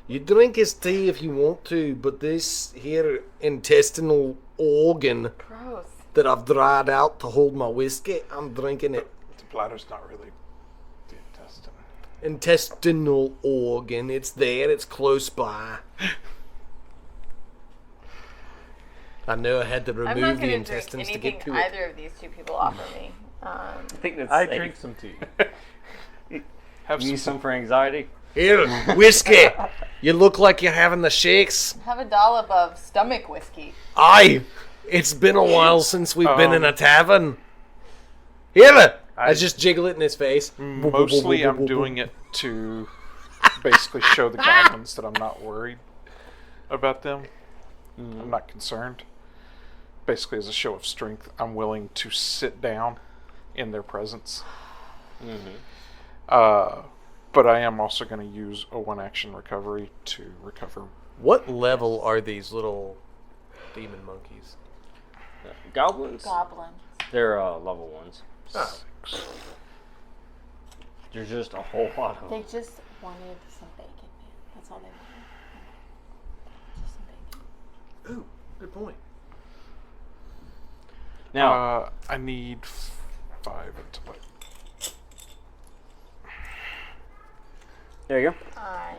You drink his tea if you want to, but this here intestinal organ Gross. that I've dried out to hold my whiskey, I'm drinking it. The bladder's not really the intestine. intestinal organ. It's there. It's close by. I know I had to I'm remove not the going to intestines drink to anything get to it. either of these two people offer me. I think that's I safe. drink some tea. Have You need some. some for anxiety? Here, whiskey. You look like you're having the shakes. Have a dollop of stomach whiskey. Aye. It's been a while since we've been in a tavern. Here, I just jiggle it in his face. Mostly, I'm doing it to basically show the goblins that I'm not worried about them. I'm not concerned. Basically, as a show of strength, I'm willing to sit down in their presence. But I am also going to use a one-action recovery to recover. What level are these little demon monkeys? Goblins? Goblin. They're level ones. Oh. There's just a whole lot of them. They just wanted some bacon, man. That's all they wanted. Just some bacon. Ooh, good point. Now, I need 5 intellect. there you go. I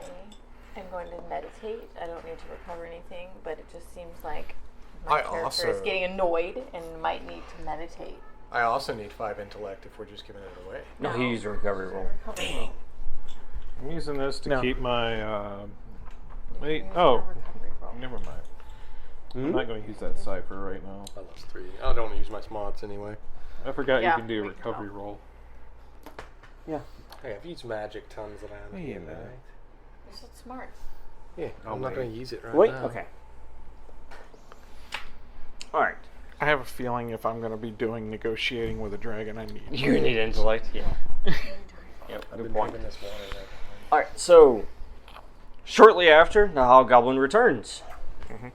am going to meditate. I don't need to recover anything, but it just seems like my character is getting annoyed and might need to meditate. I also need 5 intellect if we're just giving it away. No, he used a recovery roll. Dang. I'm using this to No. keep my. Wait. Use Oh, your recovery roll. never mind. I'm not going to use that cipher right now. I lost 3. I don't use my smots anyway. I forgot Yeah, you can do a we can recovery tell. roll. Hey, I've used magic tons around Wait here, a minute. right? You're so smart. Yeah, I'm not wait. going to use it right Wait, now. okay. Alright. I have a feeling if I'm going to be doing negotiating with a dragon, I need. You need intellect, yeah. Yep, I've good been point. drinking this water right behind. Alright, so shortly after, the Hobgoblin returns. I couldn't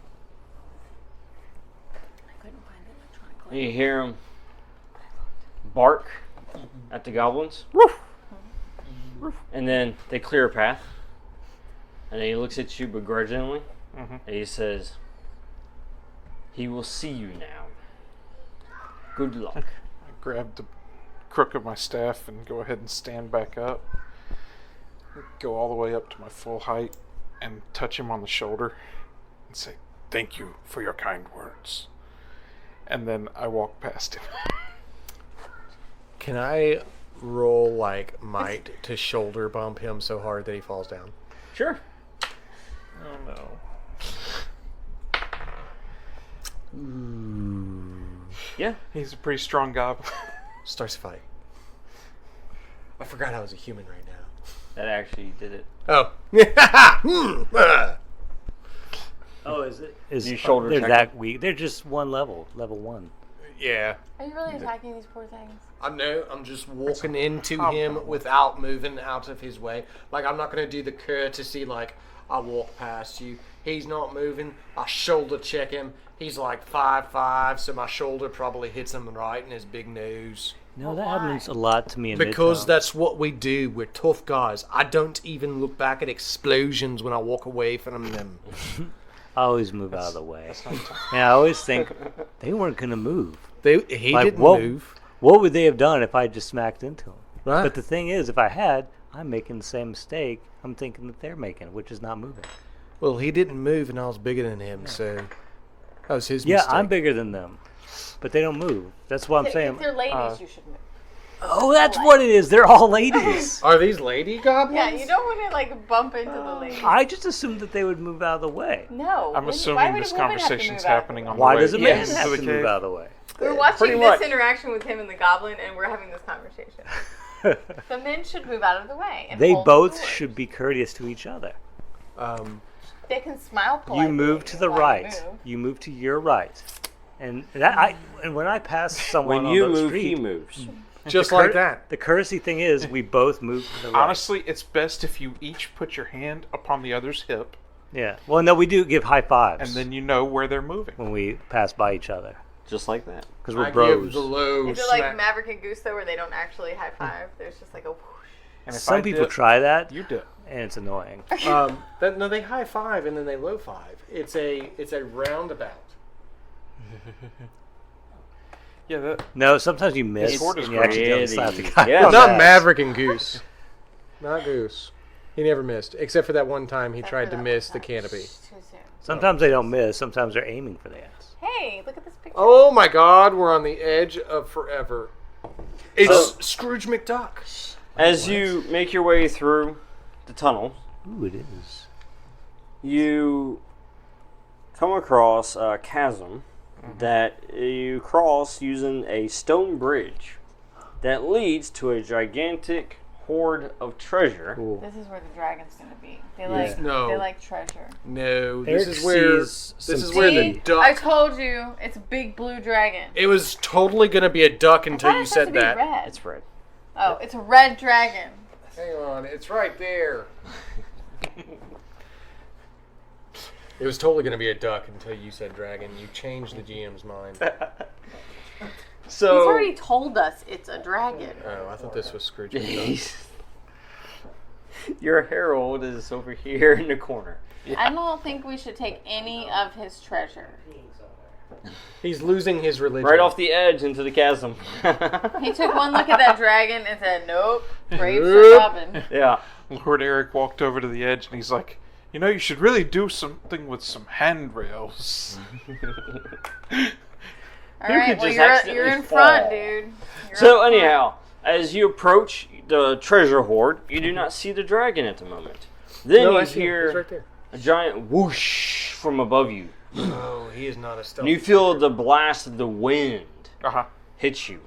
find the electronic You hear him bark at the goblins. And then they clear a path. And then he looks at you begrudgingly. And he says, "He will see you now. Good luck." I grab the crook of my staff and go ahead and stand back up. Go all the way up to my full height and touch him on the shoulder and say, "Thank you for your kind words." And then I walk past him. Can I roll like might to shoulder bump him so hard that he falls down? Sure. Oh no. Yeah. He's a pretty strong goblin. Starts a fight. I forgot I was a human right now. That actually did it. Oh. Oh, is it? Is You shoulder they're check that weak? They're just one level, level 1. Yeah. Are you really attacking these poor things? I know. I'm just walking into him without moving out of his way. Like, I'm not going to do the courtesy, like, I walk past you. He's not moving. I shoulder check him. He's like 5'5", so my shoulder probably hits him right in his big nose. No, that happens a lot to me in Because Midtown. that's what we do. We're tough guys. I don't even look back at explosions when I walk away from them. I always move out of the way. And I always think they weren't going to move. He Like, didn't what- move. What would they have done if I just smacked into them? Right. But the thing is, if I had, I'm making the same mistake I'm thinking that they're making, which is not moving. Well, he didn't move, and I was bigger than him, so that was his Yeah, mistake. I'm bigger than them, but they don't move. That's what I'm saying. If they're ladies, you should move. Oh, that's what it is. They're all ladies. Are these lady goblins? Yeah, you don't want to like bump into the ladies. I just assumed that they would move out of the way. No. I'm why assuming would this a woman have to conversation's move out of the happening way? on Why the way does a man Yes. have to to the move cave. out of the way? We're watching Pretty this much. interaction with him and the goblin, and we're having this conversation. The men should move out of the way. And They hold the both doors. should be courteous to each other. They can smile politely. You move to the while right. you move. You move to your right. And when I pass someone When on you the move, street, he moves. Just the like that. The courtesy thing is we both move to the right. Honestly, it's best if you each put your hand upon the other's hip, Yeah. Well, no, we do give high fives and then you know where they're moving. when we pass by each other Just like that. because we're I bros. give the low Is it like smack. Maverick and Goose though, where they don't actually high five? There's just like a whoosh. And if Some I people dip, try that, You dip. and it's annoying. No, they high five and then they low five. It's a roundabout. Yeah, that. No, sometimes you miss Discord is and you accidentally slap the pretty- guy. yeah. on the Not ass. Maverick and Goose. Not Goose. He never missed, except for that one time he tried to miss the canopy. Too soon. Sometimes they don't miss. Sometimes they're aiming for that. Hey, look at this picture. Oh my God, we're on the edge of forever. It's Scrooge McDuck. As you make your way through the tunnel, Ooh, it is. you come across a chasm that you cross using a stone bridge that leads to a gigantic hoard of treasure. Cool. This is where the dragon's gonna be. They No. they like treasure. No, Eric this is where the See? duck. I told you, it's a big blue dragon. It was totally gonna be a duck until I thought you it was supposed said to be that. red. It's red. Oh, it's a red dragon. Hang on, it's right there. It was totally gonna be a duck until you said dragon. You changed the GM's mind. So He's already told us it's a dragon. Oh, I thought this was Scrooge McDuck. your herald is over here in the corner. I don't think we should take any of his treasure. He's losing his religion. Right off the edge into the chasm. He took one look at that dragon and said, nope, grapes are Robin. Yeah. Lord Eric walked over to the edge and he's like, you know, you should really do something with some handrails. All right, could well, just you're in accidentally front, fall. dude. You're So up front. anyhow, as you approach the treasure hoard, you do not see the dragon at the moment. Then No, you I see him. hear He's right there. a giant whoosh from above you. Oh, he is not a stealth. And you feel the blast of the wind hit you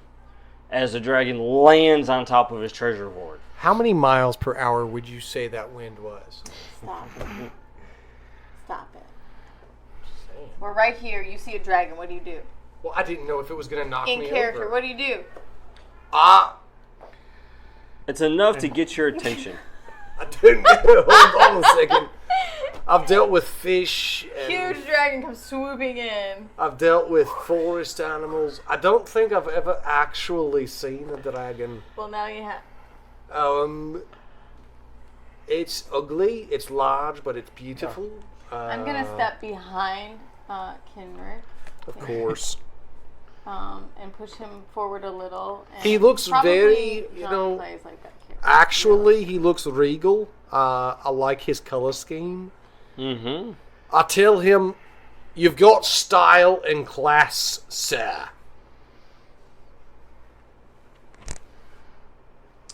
as the dragon lands on top of his treasure hoard. How many miles per hour would you say that wind was? Stop it. Stop it. We're right here. You see a dragon. What do you do? Well, I didn't know if it was going to knock In me character, over. what do you do? It's enough to get your attention. I don't know. Hold on a second. I've dealt with fish. And Huge dragon comes swooping in. I've dealt with forest animals. I don't think I've ever actually seen a dragon. Well, now you have. It's ugly. It's large, but it's beautiful. I'm gonna step behind Kenrick. Of course. And push him forward a little. And He looks probably very, John plays like that character. Actually, he looks regal. I like his color scheme. Mm-hmm. I tell him, you've got style and class, sir.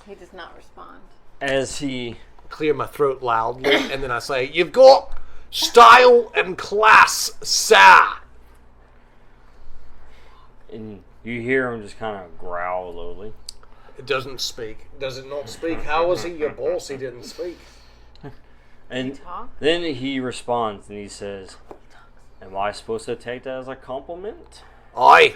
He does not respond. As he Clear my throat loudly, and then I say, you've got style and class, sir. and you hear him just kind of growl lowly. It doesn't speak. Does it not speak? How was he your boss? He didn't speak. And talk? then he responds and he says, "Am I supposed to take that as a compliment? Aye.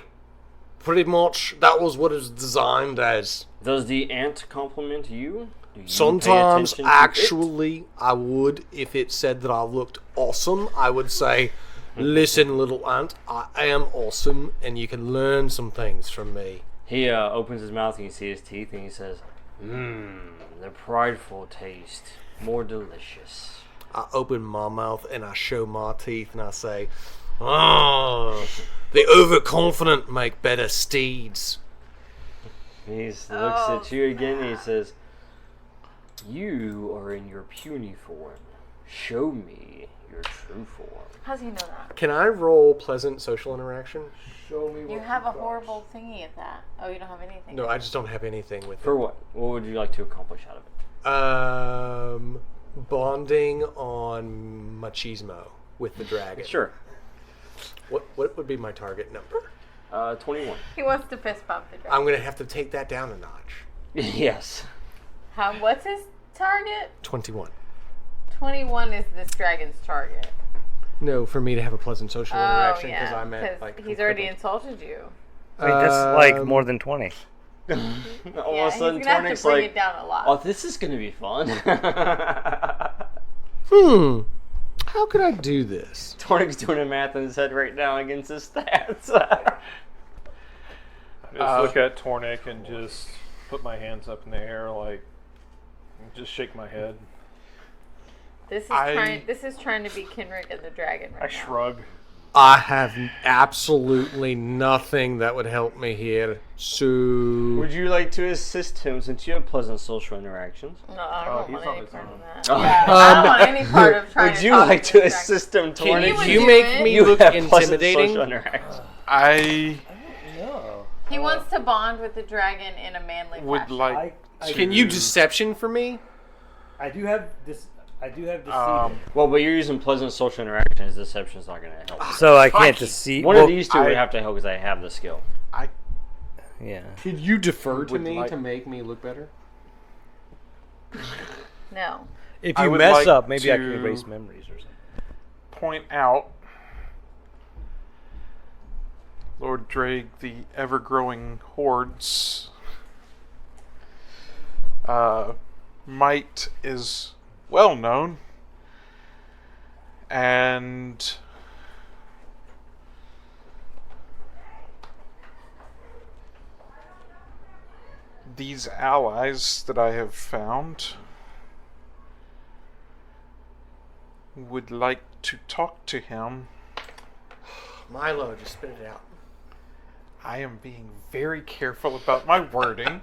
Pretty much, that was what it was designed as. Does the ant compliment you? Do you pay Sometimes, attention to it?" actually, I would, if it said that I looked awesome, I would say, listen, little ant, I am awesome, and you can learn some things from me. He opens his mouth and you see his teeth and he says, the prideful taste, more delicious. I open my mouth and I show my teeth and I say, oh, the overconfident make better steeds. He looks at you again and he says, you are in your puny form. Show me your true form. How's he know that? Can I roll pleasant social interaction? Show me what You have a got. horrible thingy at that. Oh, you don't have anything. No, I just don't have anything with For it. what? What would you like to accomplish out of it? Bonding on machismo with the dragon. Sure. What would be my target number? 21. He wants to fist bump the dragon. I'm going to have to take that down a notch. Yes. What's his target? 21. 21 is this dragon's target. No, for me to have a pleasant social Oh, interaction because yeah. I'm at like. He's already insulted you. Wait, that's like more than 20. All Yeah, of a he's sudden, gonna have to Tornik's bring like, it down a lot. oh, this is going to be fun. How could I do this? Tornik's doing a math in his head right now against his stats. I just look at Tornik and just put my hands up in the air, like, just shake my head. This is trying to be Kenrick and the dragon right I now. shrug. I have absolutely nothing that would help me here. So... Would you like to assist him since you have pleasant social interactions? No, I don't he's want on any his part own. of that. Yeah, I don't want any part of trying Would to you talk like to to this assist him, Can Tornik? you make me You look have pleasant intimidating? social interactions. I No. He wants to bond with the dragon in a manly would fashion. like. Can you deception for me? I do have this. I do have deceiving. Well, but you're using pleasant social interactions. Deception's not going to help. So I can't deceive. One of these two would have to help because I have the skill. Yeah. Could you defer to Would me like- to make me look better? No. If I you would mess like up, maybe I can to- erase memories or something. Point out Lord Drake, the ever-growing hordes. Might is well known, and these allies that I have found would like to talk to him. Milo, just spit it out. I am being very careful about my wording.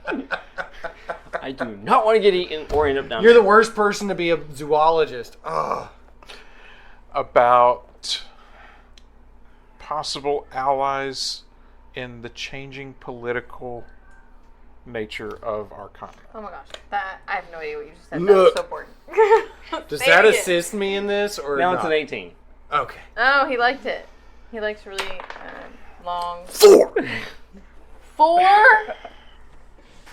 I do not want to get eaten or end up down You're there. the worst person to be a zoologist. Ugh. About possible allies in the changing political nature of our continent. Oh my gosh. That I have no idea what you just said. Look. That's so important. Does Say that it again. assist me in this or Now not? it's an 18. Okay. Oh, he liked it. He likes really long. 4. 4?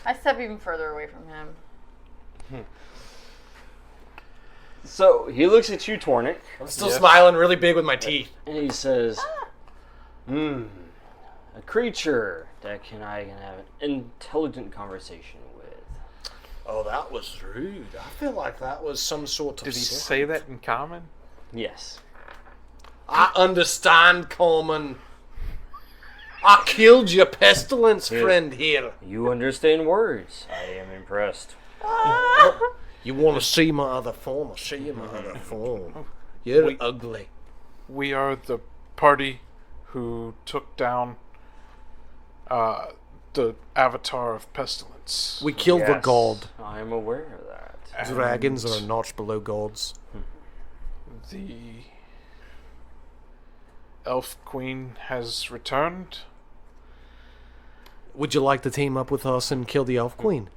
I step even further away from him. So he looks at you, Tornik, I'm still smiling really big with my teeth. and he says, a creature that I can have an intelligent conversation with. Oh, that was rude. I feel like that was some sort of... Did he say that in common? Yes. I understand, Coleman. I killed your pestilence friend here. You understand words. I am impressed. You want to see my other form? I'll show you my other form. You're ugly. We are the party who took down the Avatar of Pestilence. We killed the Yes, god. I am aware of that. And Dragons are a notch below gods. The Elf Queen has returned. Would you like to team up with us and kill the Elf Queen?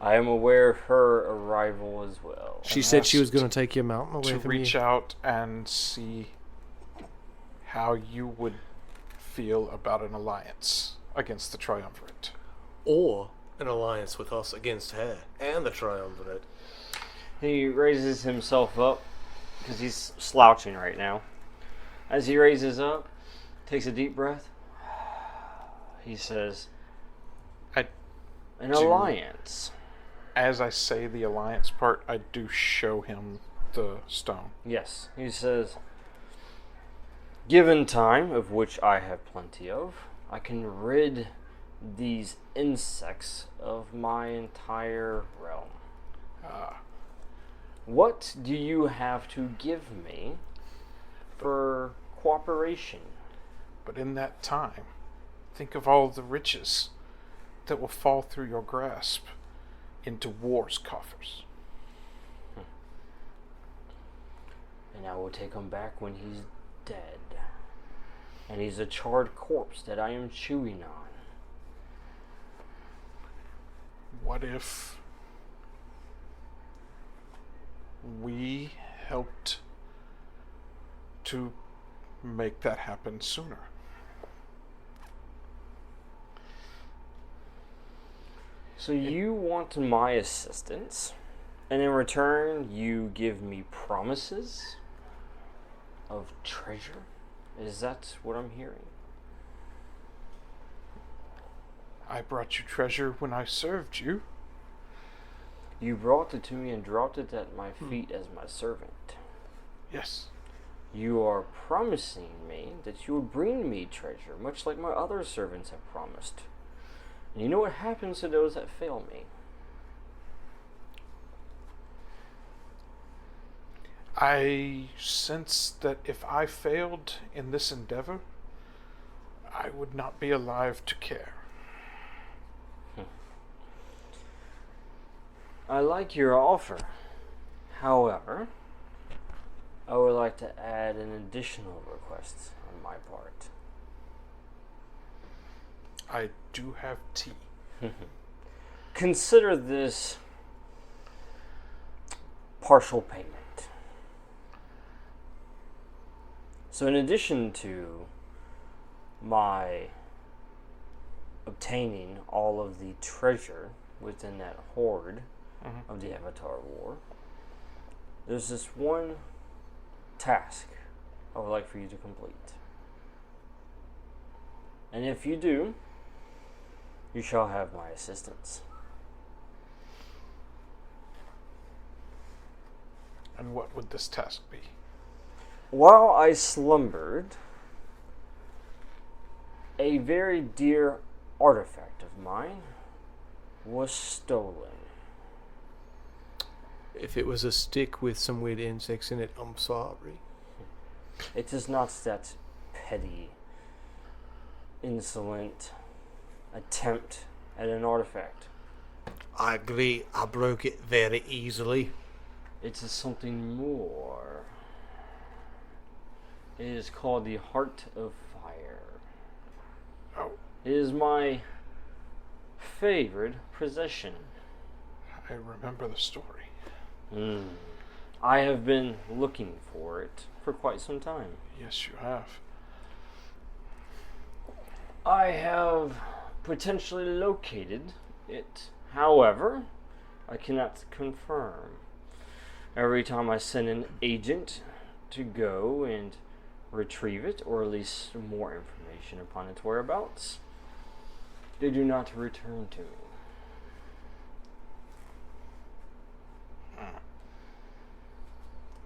I am aware of her arrival as well. She said she was going to take your mountain away To from reach you. out and see how you would feel about an alliance against the Triumvirate. Or an alliance with us against her and the Triumvirate. He raises himself up because he's slouching right now. As he raises up, takes a deep breath, he says, an alliance. As I say the alliance part, I do show him the stone. Yes, he says, given time, of which I have plenty of, I can rid these insects of my entire realm. What do you have to give me for cooperation? But in that time, think of all the riches that will fall through your grasp into war's coffers. And I will take him back when he's dead. And he's a charred corpse that I am chewing on. What if we helped to make that happen sooner? So you want my assistance, and in return you give me promises of treasure? Is that what I'm hearing? I brought you treasure when I served you. You brought it to me and dropped it at my feet as my servant. Yes. You are promising me that you will bring me treasure, much like my other servants have promised. And you know what happens to those that fail me? I sense that if I failed in this endeavor, I would not be alive to care. I like your offer. However, I would like to add an additional request on my part. I do have tea. Consider this partial payment. So in addition to my obtaining all of the treasure within that hoard of the Avatar War, there's this one task I would like for you to complete. And if you do, you shall have my assistance. And what would this task be? While I slumbered, a very dear artifact of mine was stolen. If it was a stick with some weird insects in it, I'm sorry. It is not that petty, insolent attempt at an artifact. I agree, I broke it very easily. It is something more. It is called the Heart of Fire. Oh, It is my favorite possession. I remember the story. I have been looking for it for quite some time. Yes, you have. I have potentially located it. However, I cannot confirm. Every time I send an agent to go and retrieve it, or at least more information upon its whereabouts, they do not return to me.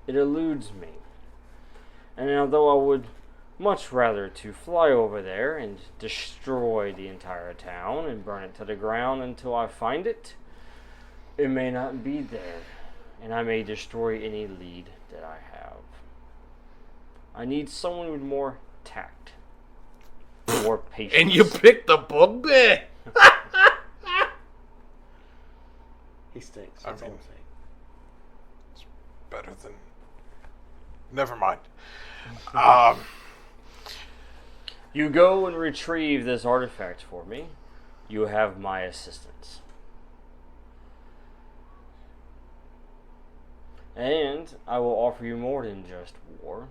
It eludes me. And although I would much rather to fly over there and destroy the entire town and burn it to the ground until I find it, it may not be there, and I may destroy any lead that I have. I need someone with more tact, more patience. And you picked the bugbear! He stinks. I That's all mean- I'm saying. It's better than... Never mind. You go and retrieve this artifact for me. You have my assistance. And I will offer you more than just war.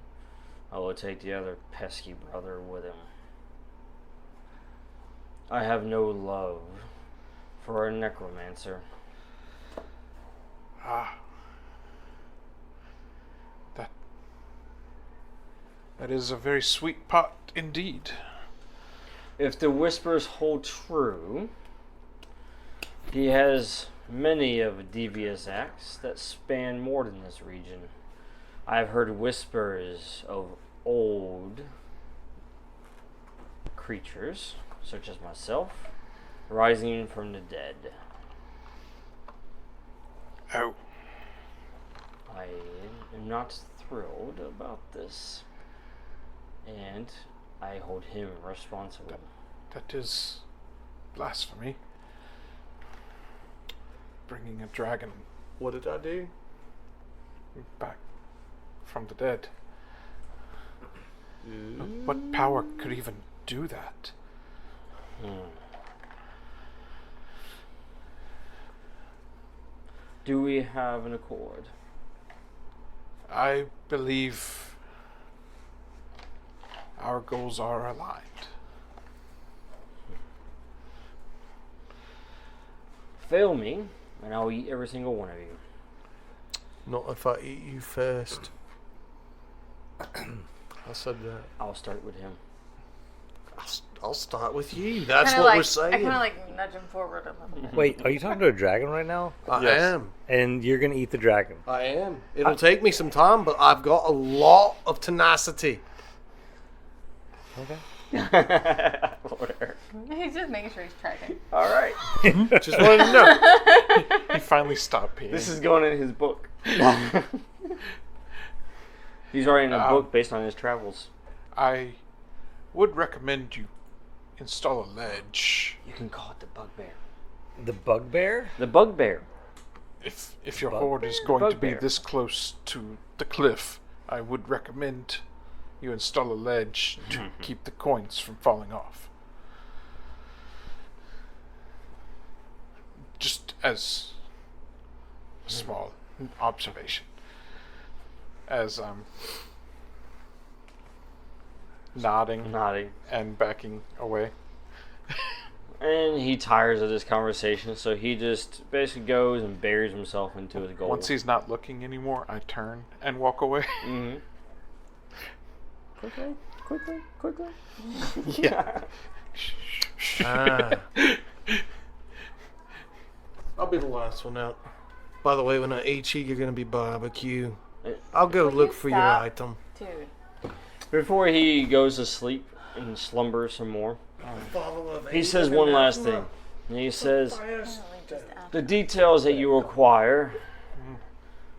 I will take the other pesky brother with him. I have no love for a necromancer. That is a very sweet pot indeed. If the whispers hold true, he has many of devious acts that span more than this region. I've heard whispers of old creatures, such as myself, rising from the dead. Oh, I am not thrilled about this, and I hold him responsible. that is blasphemy. Bringing a dragon What did I do? back from the dead. What power could even do that? Do we have an accord? I believe our goals are aligned. Fail me, and I'll eat every single one of you. Not if I eat you first. I said that. I'll start with him. I'll start with you. That's Kinda what like, we're saying. I kind of like nudge him forward a little bit. Wait, are you talking to a dragon right now? I Yes. am. And you're gonna eat the dragon? I am. It'll take me some time, but I've got a lot of tenacity. Okay. Whatever. He's just making sure he's tracking. All right. Just wanted to know. He finally stopped peeing. This is going in his book. He's writing a book based on his travels. I would recommend you install a ledge. You can call it the bugbear. The bugbear? The bugbear. If your horde is going to be this close to the cliff, I would recommend you install a ledge to keep the coins from falling off. Just as a small observation. As I'm nodding and backing away. And he tires of this conversation, so he just basically goes and buries himself into his gold. Once he's not looking anymore, I turn and walk away. Mm-hmm. Quickly. Yeah. I'll be the last one out. By the way, when I eat you, you're going to be barbecue. I'll go look for your item. Dude. Before he goes to sleep and slumbers some more, he says one last thing. And he says, the details that you require,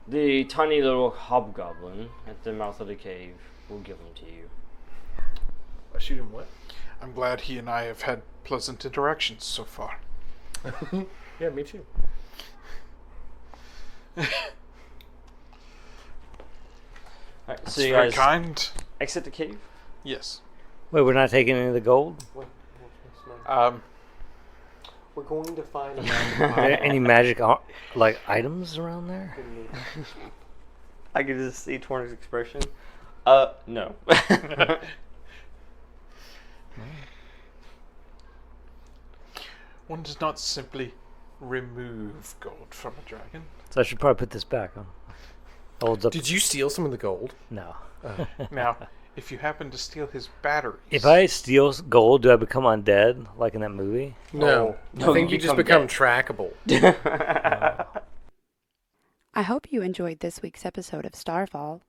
the tiny little hobgoblin at the mouth of the cave will give them to you. I shoot him what? I'm glad he and I have had pleasant interactions so far. Yeah, me too. Alright, That's so you very guys kind. exit the cave? Yes. Wait, we're not taking any of the gold? We're going to find a Are there any magic items around there? I can just see Tornik's expression. No. One does not simply remove gold from a dragon. So I should probably put this back on. Holds up. Did you steal some of the gold? No. Now, if you happen to steal his batteries... If I steal gold, do I become undead, like in that movie? No. I think you just become trackable. I hope you enjoyed this week's episode of Starfall.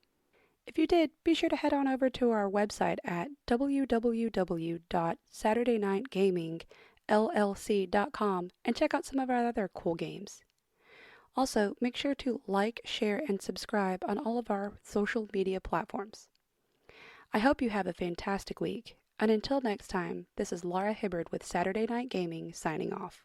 If you did, be sure to head on over to our website at www.saturdaynightgamingllc.com and check out some of our other cool games. Also, make sure to like, share, and subscribe on all of our social media platforms. I hope you have a fantastic week, and until next time, this is Laura Hibbard with Saturday Night Gaming signing off.